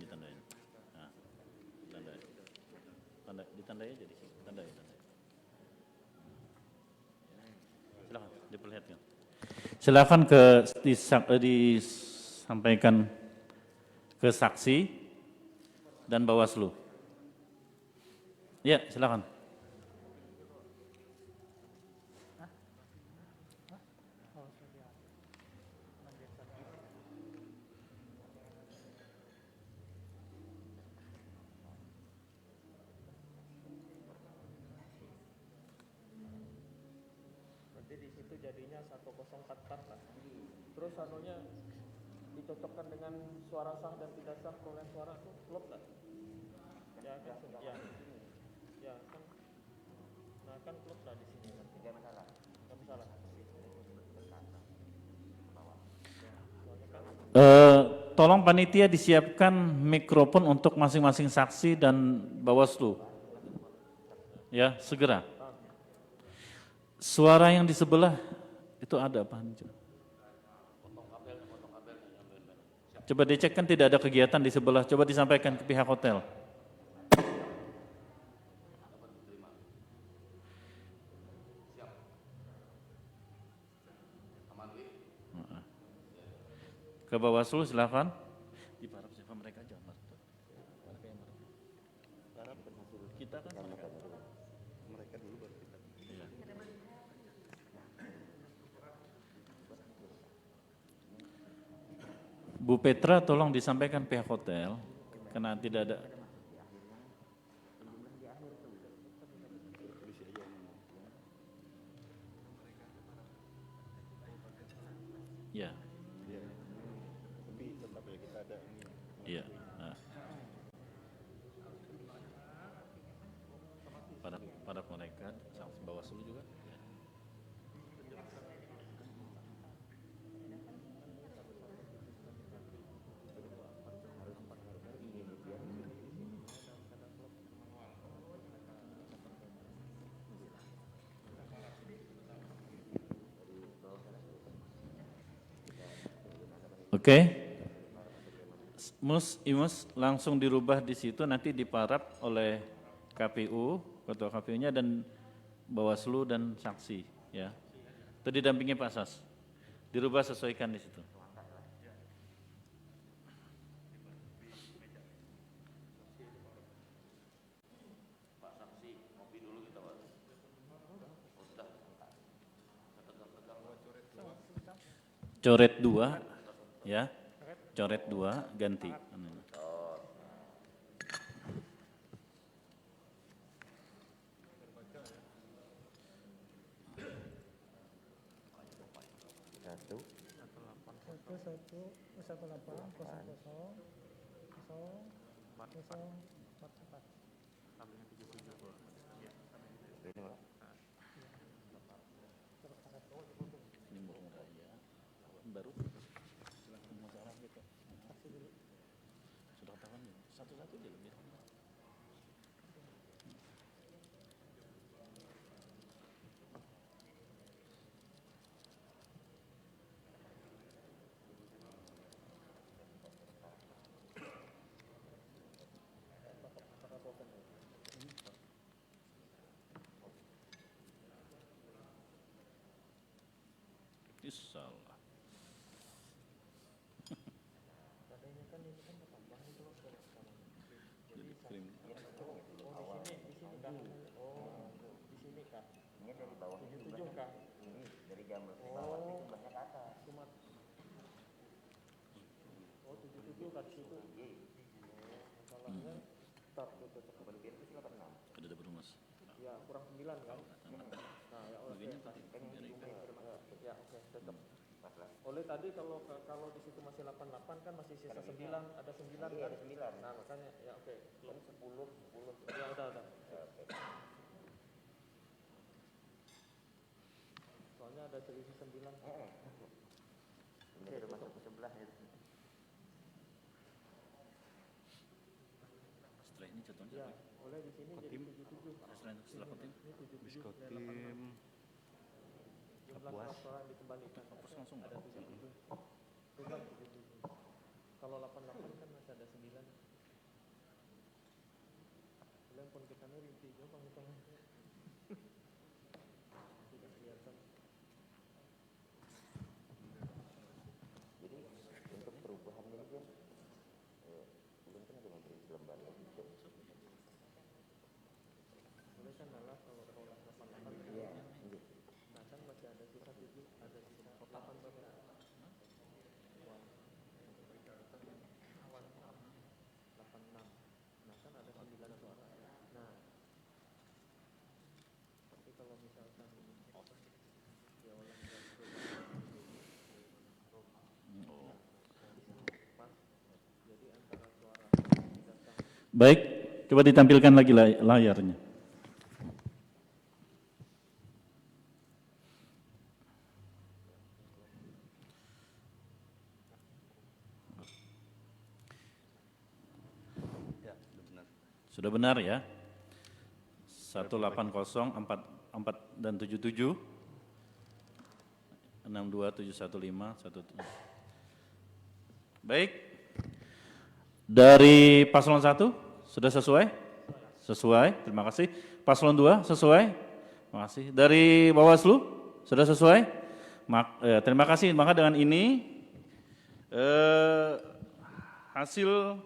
Nah, ditandai aja di sini, tandai. Silakan diperlihatkan. Silakan disampaikan ke saksi dan Bawaslu. Ya, silakan. Nanti di situ jadinya 1044 lah. Terus anunya dicocokkan dengan suara sah dan tidak sah perolehan suara itu klop nggak? Ya kan, ya kan. Nah kan klop lah di sini nanti. Nggak masalah. Tolong panitia disiapkan mikrofon untuk masing-masing saksi dan Bawaslu. Ya, segera. Suara yang di sebelah itu ada apa? Coba dicek, kan tidak ada kegiatan di sebelah. Coba disampaikan ke pihak hotel. Ke Bawaslu silakan. Diparap siapa mereka aja, Mas. Kita kan mereka dulu baru kita. Iya. Bu Petra, tolong disampaikan pihak hotel karena tidak ada. Ya. Iya. Nah. Pada mereka, Bawaslu juga. Oke. Imus langsung dirubah di situ, nanti diparap oleh KPU, ketua KPU-nya dan Bawaslu dan saksi, ya. Itu didampingi Pak Sas. Dirubah, sesuaikan di situ. Coret 2, ya. Coret 2 ganti. Baru sudah tahu satu-satu dia lebih. Salah. Ada dapat Mas. Ya kurang 9 kan? Nah ya oke. Ya oke tetap. Oleh tadi kalau di situ masih 88 kan masih sisa 9, ada 9 kan? Ada 9. Nah makanya ya oke. Kan 10. Ya udah. Soalnya ada selisih 9. Ini udah masuk ke sebelah ya. Setelah ini contohnya Ya, boleh di sini jadi 77. Setelah Kotim, Biskotim, Jumlah surat suara yang dikembalikan. langsung Ada 77. Sudah 77. Kalau 88 kan masih ada 9. Kalian pun kita rinci juga penghitungan. Tidak kelihatan. Jadi untuk perubahan ini kan belum kan ada menteri lembar lagi. Boleh kan Nala kalau 88. Iya. Nah kan masih ada sisa 7, ada sisa 8 berapa? 86. Nah kan ada 9 suara. Nah, tapi kalau misalkan ya ulang pas, jadi antara suara tidak sah. baik, coba ditampilkan lagi layarnya. Ya, sudah benar. Sudah benar ya? 180, 44 dan 77, 62, 715, 17. Baik. Dari paslon 1 sudah sesuai? Sesuai, terima kasih. Paslon 2 sesuai? Terima kasih. Dari Bawaslu sudah sesuai? Terima kasih. Maka dengan ini hasil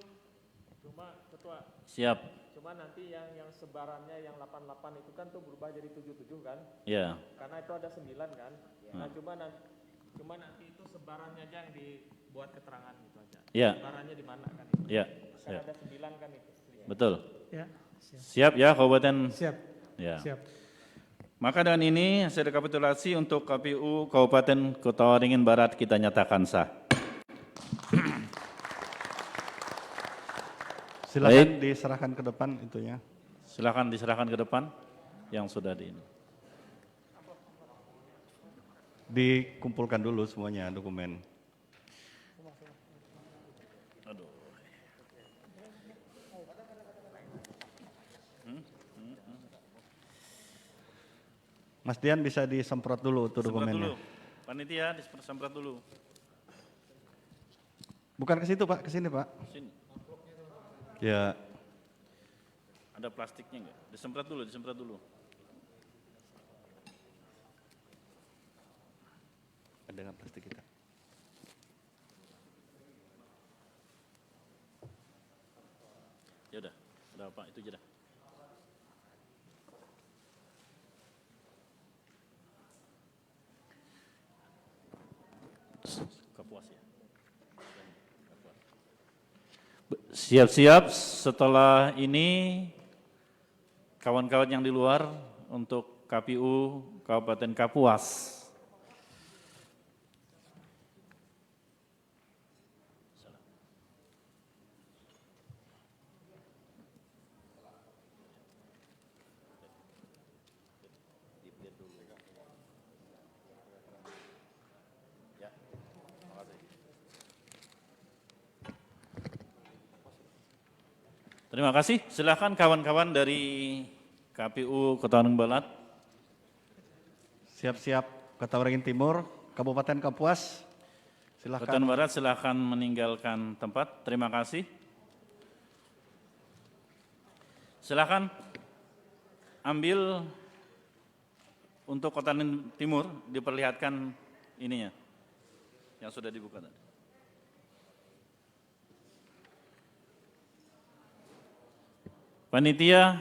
Cuma ketua, siap. cuma nanti yang sebarannya yang 88 itu kan tuh berubah jadi 77 kan? Ya. Karena itu ada 9 kan? Nah cuma nanti itu sebarannya aja yang dibuat keterangan gitu aja. Ya. Sebarannya di mana kan itu? Ya. Kan Siap. ada 9 kan itu. Betul. Ya, Siap ya Kabupaten. siap, Ya. siap. Maka dengan ini hasil rekapitulasi untuk KPU Kabupaten Kota Waringin Barat kita nyatakan sah. Silakan diserahkan ke depan itunya. Silakan diserahkan ke depan yang sudah di ini. Dikumpulkan dulu semuanya dokumen. Aduh. Mas Dian bisa disemprot dulu untuk Semprot dokumennya. dulu. Panitia disemprot dulu. Bukan ke situ Pak, ke sini Pak. Sini. Ya, Ada plastiknya enggak? Disemprot dulu, disemprot dulu. ada nggak plastik kita? Ya udah apa itu aja dah. Kapuas ya. Siap-siap setelah ini kawan-kawan yang di luar untuk KPU Kabupaten Kapuas. Terima kasih. Silakan kawan-kawan dari KPU Kota Waringin Barat. Siap-siap Kota Waringin Timur, Kabupaten Kapuas. Kota Silakan. Barat silakan meninggalkan tempat. Terima kasih. Silakan ambil untuk Kota Timur diperlihatkan ininya yang sudah dibuka tadi. Panitia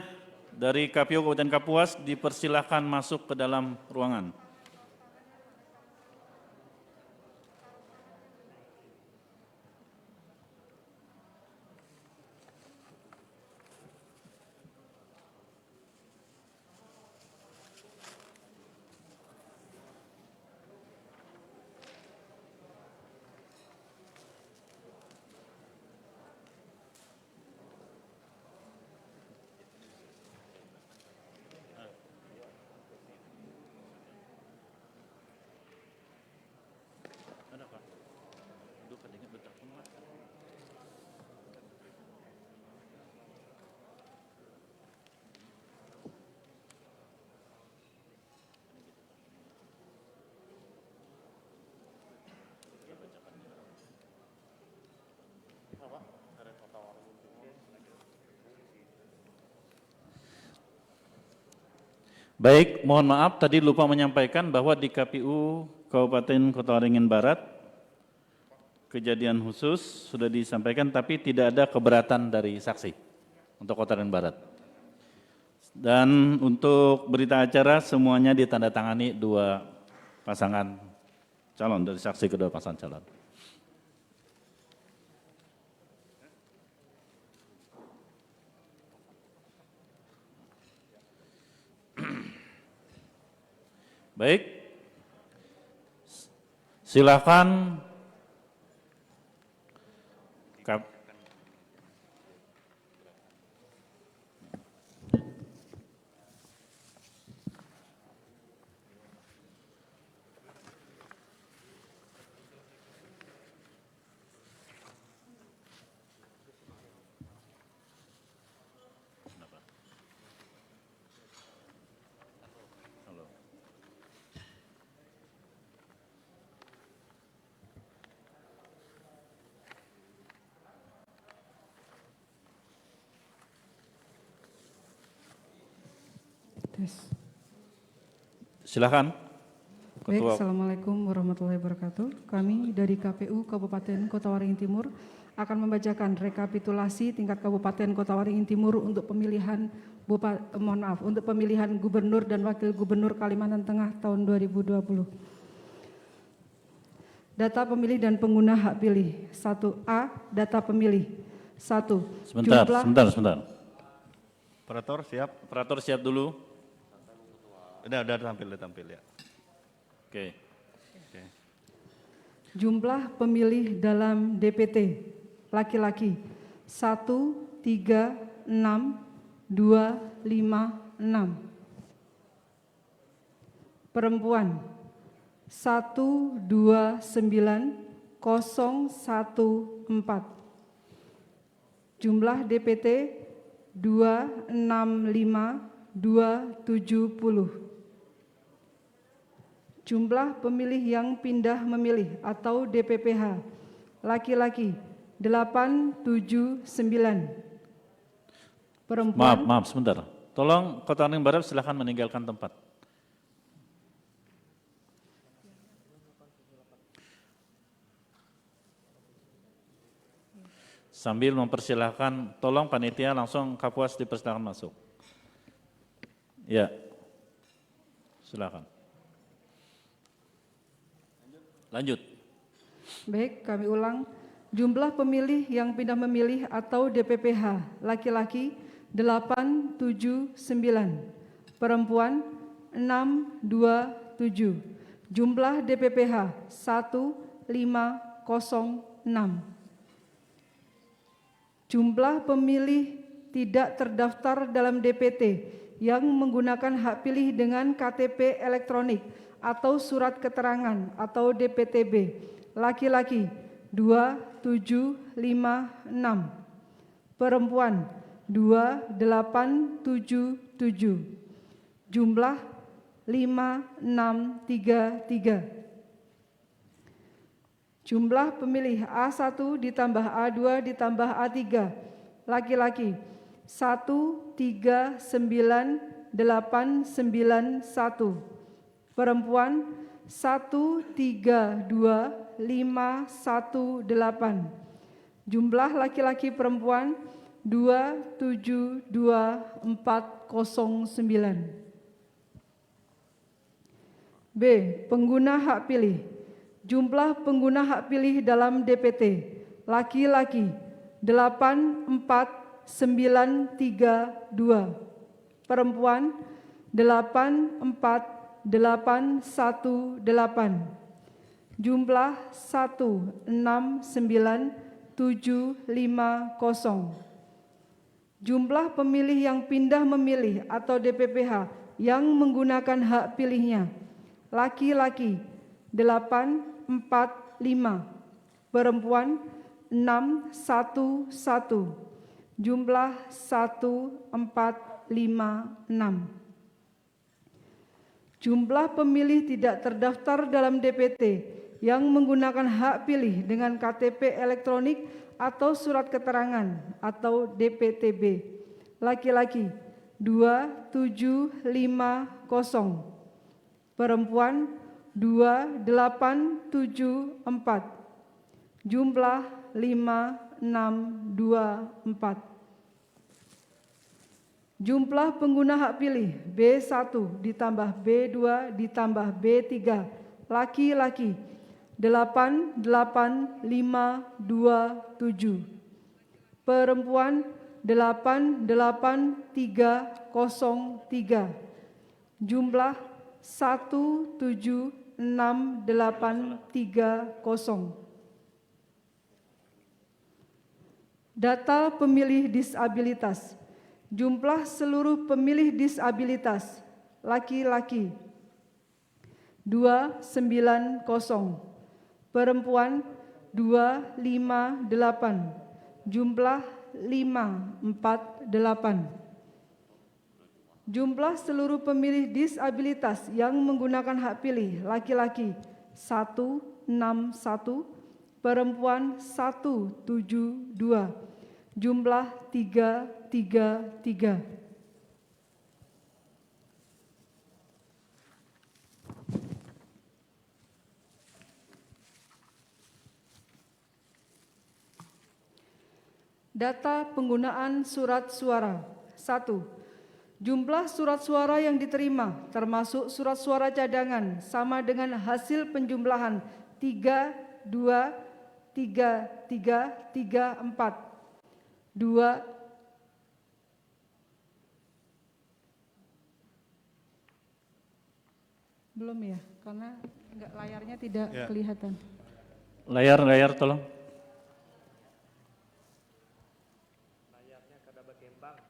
dari KPU Kabupaten Kapuas dipersilakan masuk ke dalam ruangan. Baik, mohon maaf tadi lupa menyampaikan bahwa di KPU Kabupaten Kota Waringin Barat kejadian khusus sudah disampaikan tapi tidak ada keberatan dari saksi untuk Kota Waringin Barat. Dan untuk berita acara semuanya ditandatangani 2 pasangan calon dari saksi kedua pasangan calon. Baik, silakan silakan. Baik, Ketua. Assalamualaikum warahmatullahi wabarakatuh. Kami dari KPU Kabupaten Kota Waringin Timur akan membacakan rekapitulasi tingkat Kabupaten Kota Waringin Timur untuk pemilihan untuk pemilihan Gubernur dan Wakil Gubernur Kalimantan Tengah tahun 2020. Data pemilih dan pengguna hak pilih. 1A, data pemilih. 1. Sebentar. Operator siap? Operator siap dulu. Udah tampil ya. Oke. Jumlah pemilih dalam DPT laki-laki 1, 3, 6, 2, 5, 6. Perempuan 1, 2, 9, 0, 1, 4. Jumlah DPT 2, 6, 5, 2, 70. Jumlah pemilih yang pindah memilih atau DPPH, laki-laki 8, 7, 9. Perempuan. Maaf sebentar. Tolong Kota Waringin Barat silakan meninggalkan tempat. Sambil mempersilahkan, tolong panitia langsung Kapuas dipersilakan masuk. Ya, silakan. Lanjut. Baik, kami ulang. Jumlah pemilih yang pindah memilih atau DPPH, laki-laki 8, 7, 9. Perempuan 6, 2, 7. Jumlah DPPH 1, 5, 0, 6. Jumlah pemilih tidak terdaftar dalam DPT yang menggunakan hak pilih dengan KTP elektronik atau surat keterangan atau DPTB, laki-laki 2, 7, 5, 6. Perempuan 2, 8, 7, 7. Jumlah 5, 6, 3, 3. Jumlah pemilih A1 ditambah A2 ditambah A3, laki-laki 1, 3, 9, 8, 9, 1. Perempuan 1, 3, 2, 5, 1, 8. Jumlah laki-laki perempuan 2, 7, 2, 4, 0, 9. B. Pengguna hak pilih. Jumlah pengguna hak pilih dalam DPT, laki-laki 8, 4, 9, 3, 2. Perempuan 8, 4, 8, 1, 8. Jumlah 1, 6, 9, 7, 5, 0. Jumlah pemilih yang pindah memilih atau DPPH yang menggunakan hak pilihnya, laki-laki 8, 4, 5. Perempuan 6, 1, 1. Jumlah 1, 4, 5, 6. Jumlah pemilih tidak terdaftar dalam DPT yang menggunakan hak pilih dengan KTP elektronik atau surat keterangan atau DPTB, laki-laki 2, 7, 5, Perempuan 2874. Jumlah 5624. Jumlah pengguna hak pilih B1 ditambah B2 ditambah B3 laki-laki 88527. Perempuan 88303. Jumlah 176830. Data pemilih disabilitas. Jumlah seluruh pemilih disabilitas laki-laki 290, perempuan 258, jumlah 548. Jumlah seluruh pemilih disabilitas yang menggunakan hak pilih laki-laki 161, perempuan 172, jumlah 333. Data penggunaan surat suara. 1. Jumlah surat suara yang diterima termasuk surat suara cadangan sama dengan hasil penjumlahan 3, 2, 3, 3, 3, 4. 2, belum ya, karena layarnya tidak kelihatan. Layar tolong. Layarnya kada berkembang.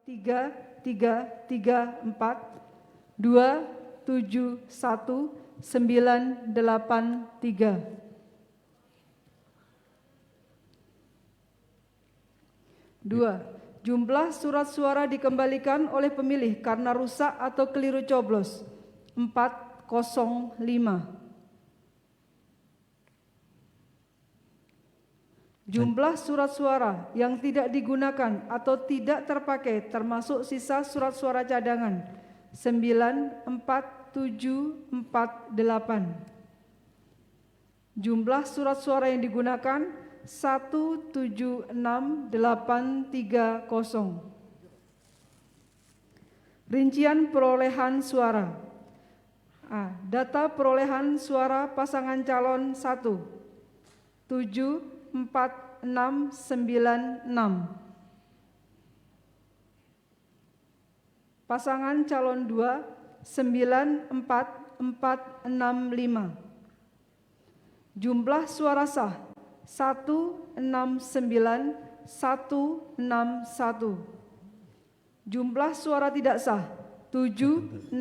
Tiga, 4, 2, 7, 1, 9, 8, 3. 2. Jumlah surat suara dikembalikan oleh pemilih karena rusak atau keliru coblos 405. Jumlah surat suara yang tidak digunakan atau tidak terpakai termasuk sisa surat suara cadangan 94748. Jumlah surat suara yang digunakan 176830. Rincian perolehan suara. Data perolehan suara pasangan calon 1 74696. Pasangan calon 2 94465. Jumlah suara sah 169161. Jumlah suara tidak sah 7669.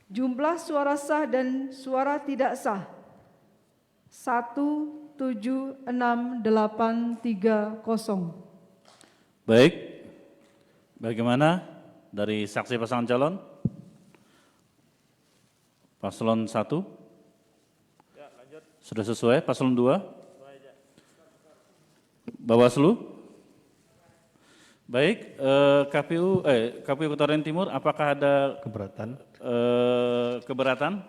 Jumlah suara sah dan suara tidak sah 176830. Baik, bagaimana dari saksi pasangan calon? Paslon 1? Ya, lanjut. Sudah sesuai? Paslon 2? Sesuai aja. Bawaslu? Baik, KPU Kota Waringin Timur, apakah ada keberatan?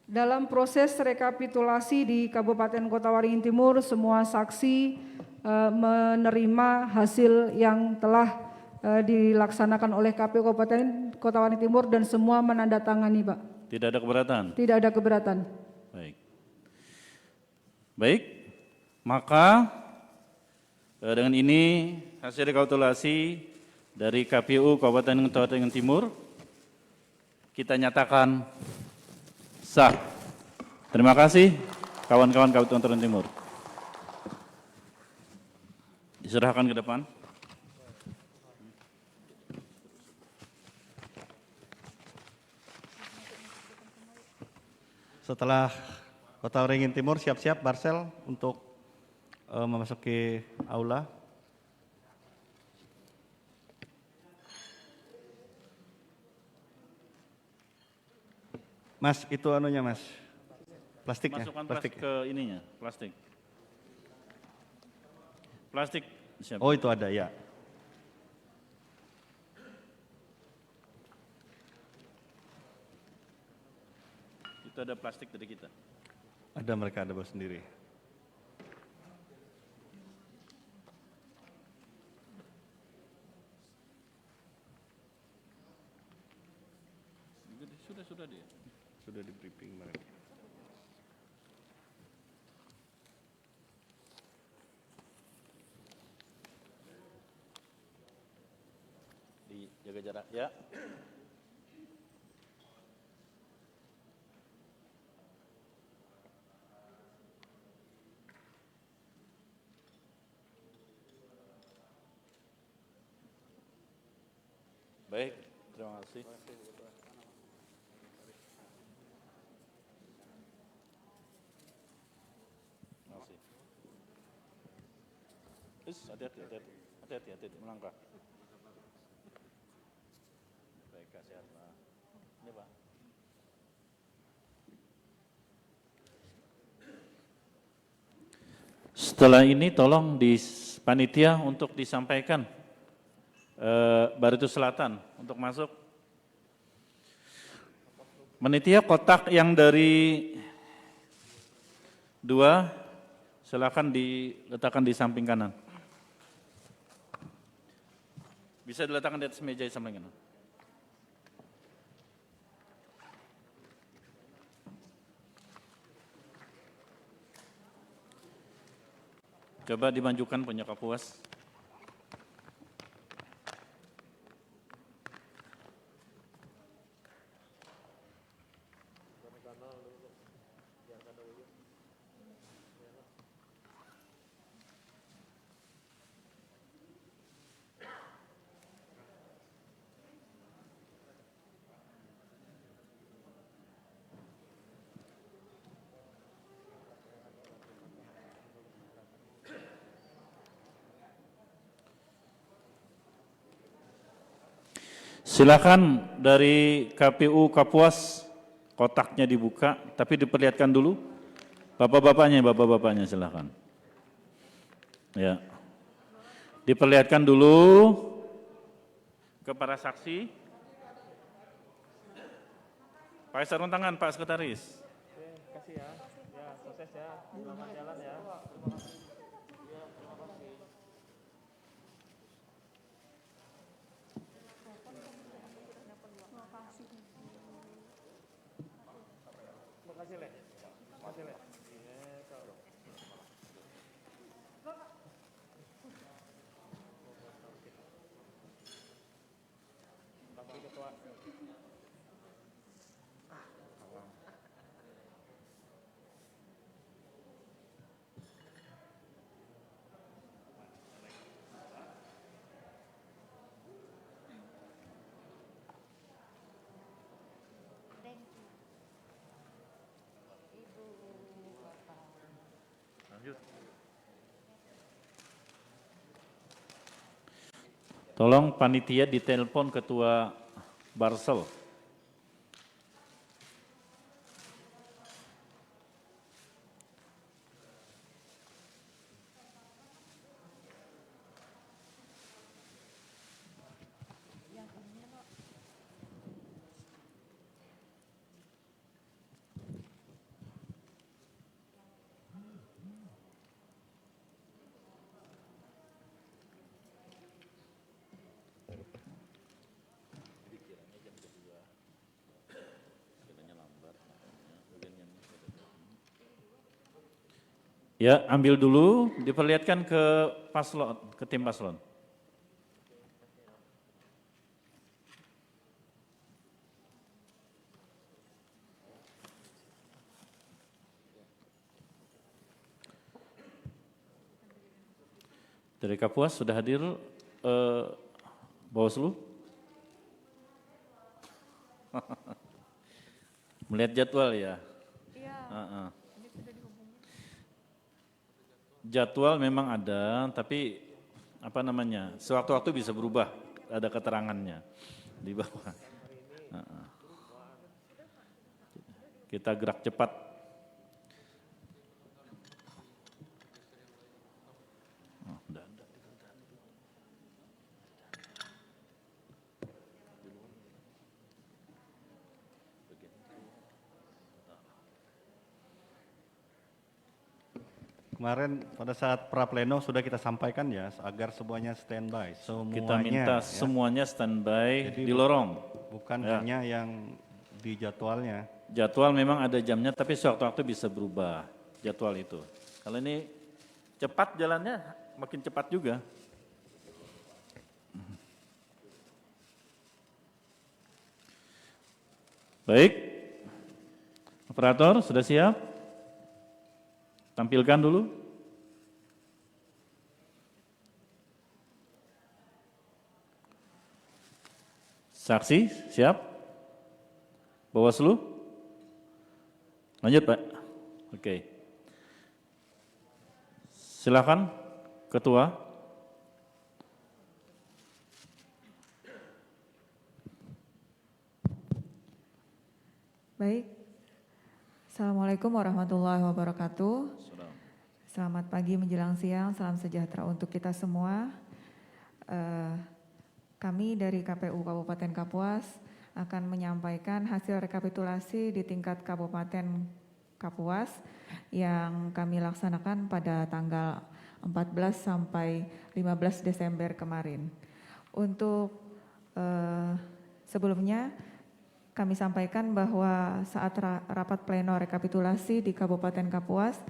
Dalam proses rekapitulasi di Kabupaten Kota Waringin Timur, semua saksi menerima hasil yang telah dilaksanakan oleh KPU Kabupaten Kota Waringin Timur dan semua menandatangani, Pak. Tidak ada keberatan? Tidak ada keberatan. Baik, maka dengan ini hasil rekapitulasi dari KPU Kabupaten Kota Waringin Timur kita nyatakan sah. Terima kasih kawan-kawan KPU Kota Waringin Timur. Diserahkan ke depan. Setelah Kota Waringin Timur siap-siap Barsel untuk memasuki aula. Mas, itu anunya Mas, plastiknya. Masukkan Plastik. ke ininya, plastik. Plastik siap. Oh itu ada ya. Itu ada plastik dari kita. Ada, mereka ada bawa sendiri. Sudah dia. Sudah di briefing mereka. Dijaga jarak ya. Baik, terima kasih. Hati-hati, melangkah. Baik, sehat Pak. Ini Pak. Setelah ini tolong di panitia untuk disampaikan Baritus Selatan untuk masuk. Panitia kotak yang dari 2 silakan diletakkan di samping kanan. Bisa diletakkan di atas meja di samping kanan. Coba dimajukan punya Kapuas. Silakan dari KPU Kapuas kotaknya dibuka, tapi diperlihatkan dulu. Bapak-bapaknya silakan. Ya. Diperlihatkan dulu ke para saksi. Pakai sarung tangan Pak Sekretaris. Oke, kasih ya. Ya, sukses ya. Selamat jalan ya. Makasih, Le. Makasih, Le. Makasih, Ketua. Tolong panitia ditelepon Ketua Barsel. Ya, ambil dulu, diperlihatkan ke paslon, ke tim paslon. Dari Kapuas sudah hadir Bawaslu? Melihat jadwal ya? Iya Jadwal memang ada, tapi apa namanya, sewaktu-waktu bisa berubah, ada keterangannya di bawah. Kita gerak cepat. Kemarin pada saat prapleno sudah kita sampaikan ya agar semuanya standby. Semuanya, Kita minta ya. semuanya standby Jadi di lorong. Bukan Ya. hanya yang di jadwalnya. Jadwal memang ada jamnya, tapi sewaktu-waktu bisa berubah jadwal itu. Kalau ini cepat jalannya, makin cepat juga. Baik, operator sudah siap? Tampilkan dulu. Saksi siap? Bawaslu? Lanjut Pak. Oke. Silakan Ketua. Baik. Assalamualaikum warahmatullahi wabarakatuh. Selamat pagi menjelang siang, salam sejahtera untuk kita semua. Kami dari KPU Kabupaten Kapuas akan menyampaikan hasil rekapitulasi di tingkat Kabupaten Kapuas yang kami laksanakan pada tanggal 14 sampai 15 Desember kemarin. Untuk sebelumnya kami sampaikan bahwa saat rapat pleno rekapitulasi di Kabupaten Kapuas,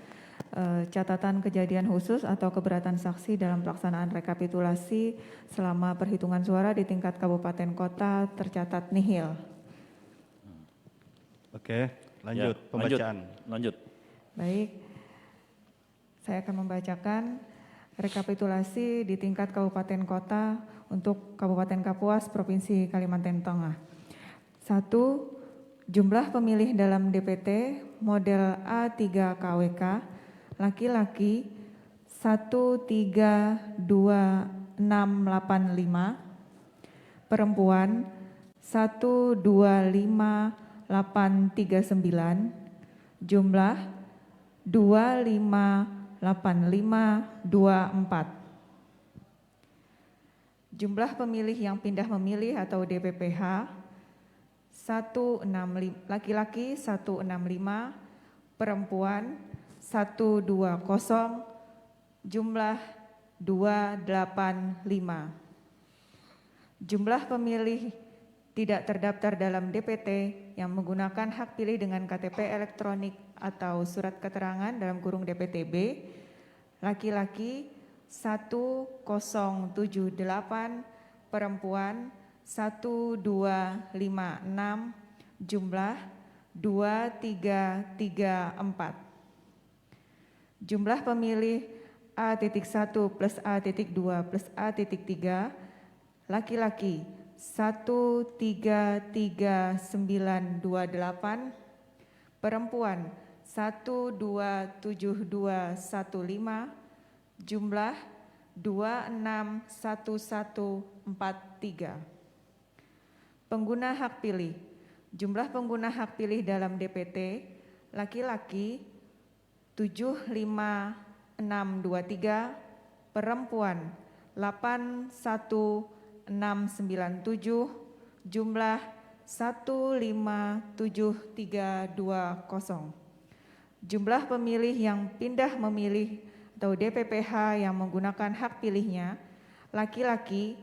catatan kejadian khusus atau keberatan saksi dalam pelaksanaan rekapitulasi selama perhitungan suara di tingkat kabupaten kota tercatat nihil. Oke, lanjut Ya, pembacaan. Lanjut. Baik, saya akan membacakan rekapitulasi di tingkat kabupaten kota untuk Kabupaten Kapuas, Provinsi Kalimantan Tengah. 1. Jumlah pemilih dalam DPT model A3KWK laki-laki 132685, perempuan 125839, jumlah 258524. Jumlah pemilih yang pindah memilih atau DPPH 165, laki-laki 165, perempuan 120, jumlah 285. Jumlah pemilih tidak terdaftar dalam DPT yang menggunakan hak pilih dengan KTP elektronik atau surat keterangan dalam kurung DPTB, laki-laki 1078, perempuan 1256, jumlah 2334. Jumlah pemilih A.1 plus A.2 plus A.3, laki-laki 133928, perempuan 127215, jumlah 261143. Pengguna hak pilih. Jumlah pengguna hak pilih dalam DPT laki-laki 75623, perempuan 81697, jumlah 157320. Jumlah pemilih yang pindah memilih atau DPPH yang menggunakan hak pilihnya laki-laki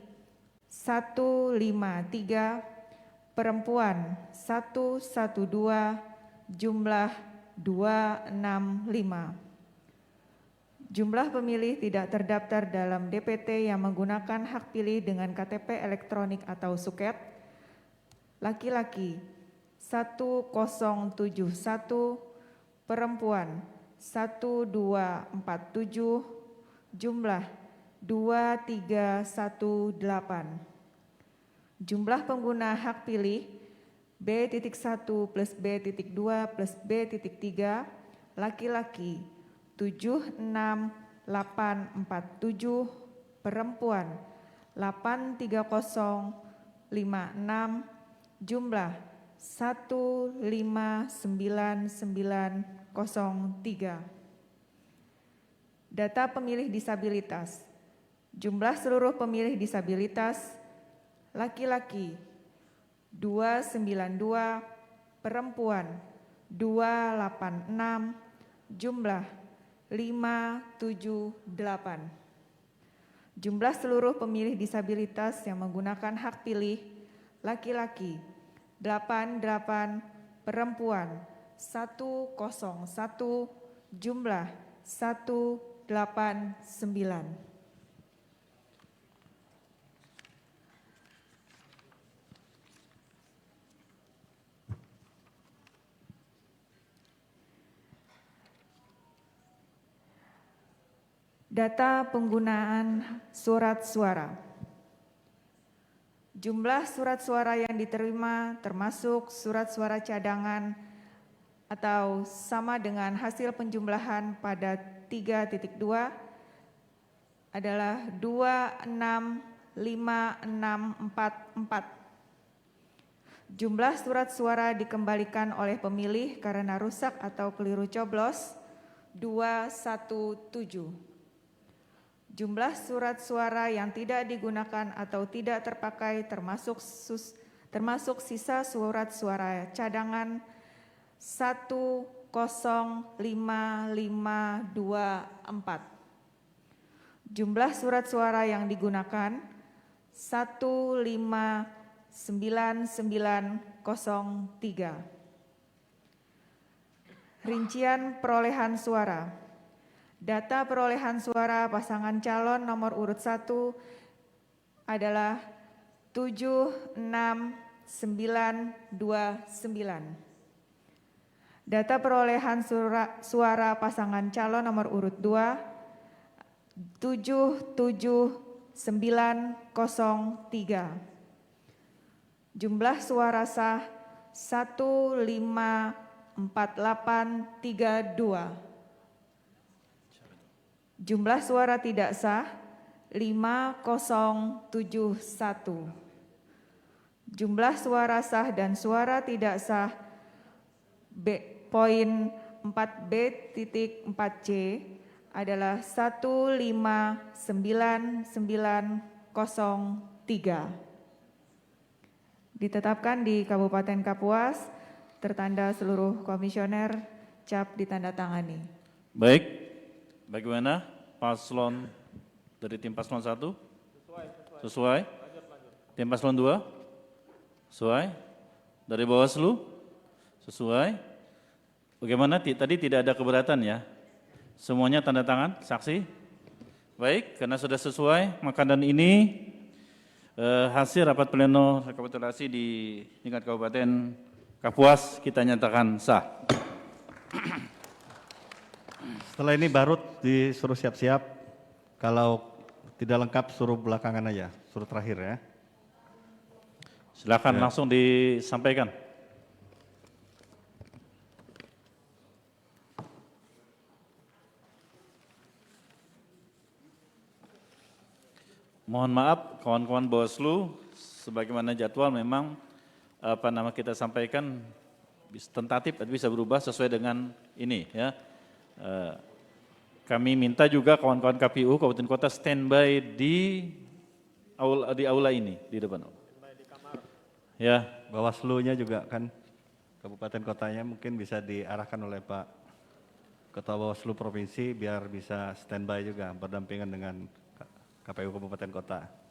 153, perempuan 112, jumlah 265. Jumlah pemilih tidak terdaftar dalam DPT yang menggunakan hak pilih dengan KTP elektronik atau suket, laki-laki 1071, perempuan 1247, jumlah 2318. Jumlah pengguna hak pilih B.1 plus B.2 plus B.3 laki-laki 76847, perempuan 83056, jumlah 159903. Data pemilih disabilitas. Jumlah seluruh pemilih disabilitas laki-laki 292, perempuan 286, jumlah 578. Jumlah seluruh pemilih disabilitas yang menggunakan hak pilih laki-laki 88, perempuan 101, jumlah 189. Data penggunaan surat suara. Jumlah surat suara yang diterima termasuk surat suara cadangan atau sama dengan hasil penjumlahan pada 3.2 adalah 265644. Jumlah surat suara dikembalikan oleh pemilih karena rusak atau keliru coblos 217. Jumlah surat suara yang tidak digunakan atau tidak terpakai termasuk sisa surat suara cadangan 105524. Jumlah surat suara yang digunakan 159903. Rincian perolehan suara. Data perolehan suara pasangan calon nomor urut 1 adalah 76929. Data perolehan suara pasangan calon nomor urut 2 77903. Jumlah suara sah 154832. Jumlah suara tidak sah 5071. Jumlah suara sah dan suara tidak sah poin 4B.4C adalah 159903. Ditetapkan di Kabupaten Kapuas, tertanda seluruh komisioner, cap ditandatangani. Baik. Bagaimana paslon dari tim paslon 1? Sesuai. Tim paslon 2? Sesuai. Dari Bawaslu? Sesuai. Bagaimana tadi tidak ada keberatan ya? Semuanya tanda tangan, saksi? Baik, karena sudah sesuai, maka dan ini hasil rapat pleno rekapitulasi di tingkat Kabupaten Kapuas kita nyatakan sah. Setelah ini baru disuruh siap-siap, kalau tidak lengkap suruh belakangan aja, suruh terakhir ya. Silakan langsung disampaikan. Mohon maaf kawan-kawan Bawaslu, sebagaimana jadwal memang kita sampaikan tentatif bisa berubah sesuai dengan ini ya. Kami minta juga kawan-kawan KPU Kabupaten Kota standby di aula ini di depan. Ya, Bawaslu-nya juga kan Kabupaten Kotanya mungkin bisa diarahkan oleh Pak Ketua Bawaslu Provinsi biar bisa standby juga berdampingan dengan KPU Kabupaten Kota.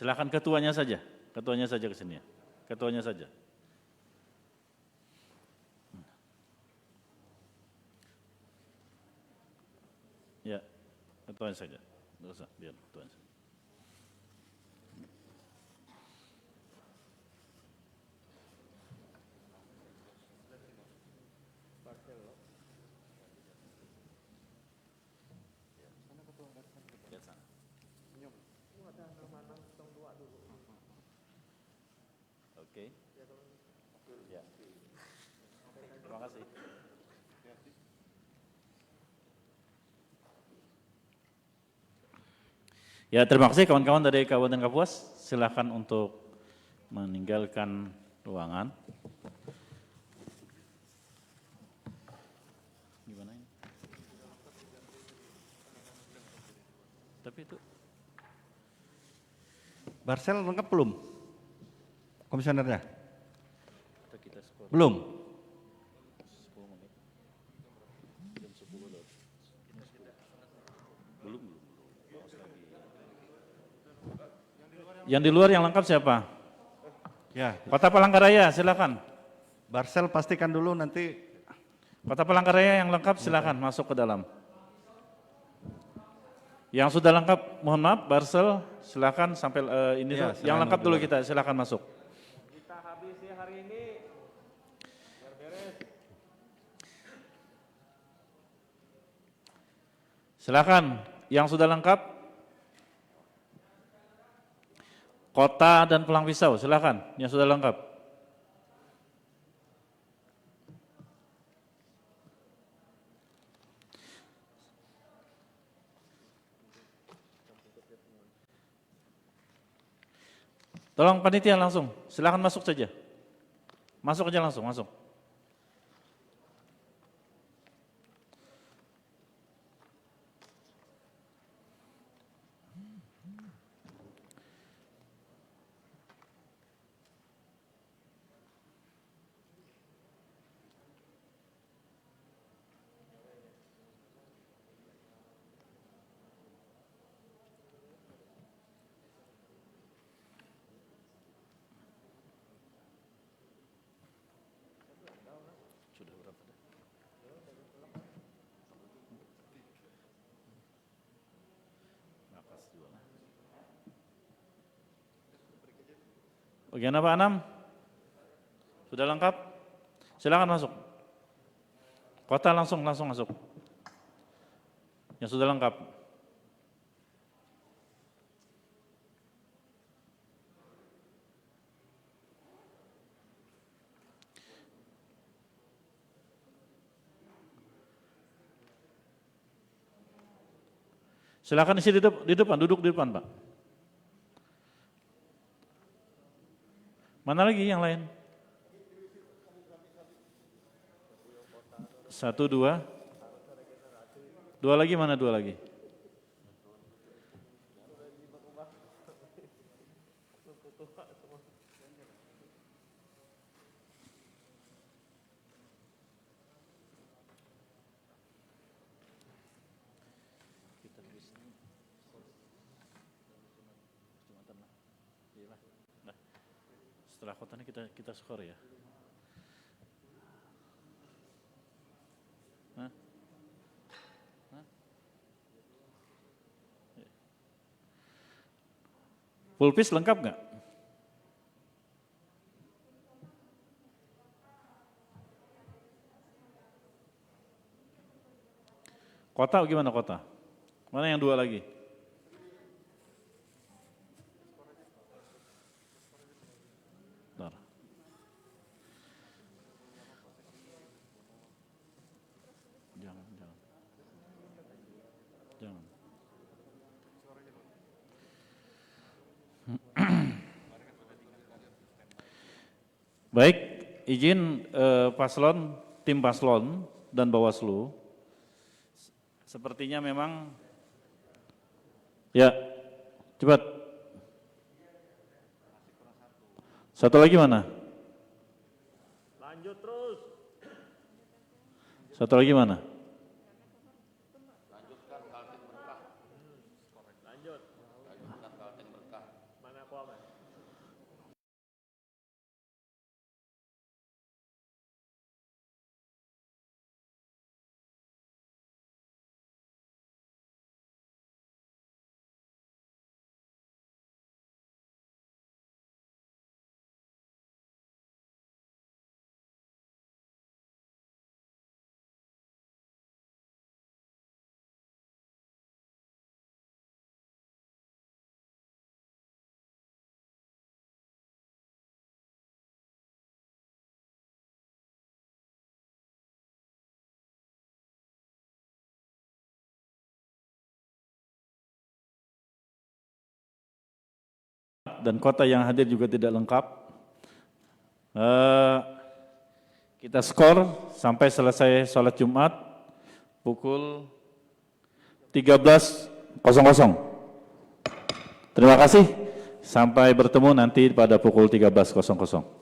Silakan ketuanya saja ke sini ya. Ketuanya saja. Ya, ketuanya saja. Enggak usah, biar ketuanya saja. Oke. Ya. Terima kasih. Ya, terima kasih kawan-kawan dari Kabupaten Kapuas. Silakan untuk meninggalkan ruangan. Gimana ini? Tapi itu Barsel lengkap belum? Komisionernya? kita skor. Belum? 10 menit. Jam 10 loh. Ini 10. Belum. Yang di luar yang lengkap siapa? Ya. Kota Palangkaraya, silakan. Barsel pastikan dulu nanti. Kota Palangkaraya yang lengkap silakan masuk ke dalam. Yang sudah lengkap, mohon maaf, Barsel silakan sampai ini Ya, yang lengkap dulu luar. kita, silakan masuk. Kita habisi hari ini. Biar beres. Silakan, yang sudah lengkap. Kota dan Pulang Pisau, silakan, yang sudah lengkap. Tolong panitia langsung, silakan masuk saja. Masuk aja langsung, masuk. Bagian apa, Anam? Sudah lengkap? Silakan masuk. Kota langsung masuk. Yang sudah lengkap. Silakan isi di depan, duduk di depan, Pak. Mana lagi yang lain? 1, 2. 2 lagi, mana 2 lagi? Setelah kota ini kita skor ya. Hah? Hah? Pulpis lengkap nggak? Kota gimana kota? Mana yang 2 lagi? Bentar. Jangan. Baik, izin tim paslon dan Bawaslu. Sepertinya memang, ya, cepat. Satu lagi mana? Lanjut terus. Satu lagi mana? lengkap dan kota yang hadir juga tidak lengkap. Kita skor sampai selesai sholat Jumat pukul 13.00. Terima kasih. Sampai bertemu nanti pada pukul 13.00.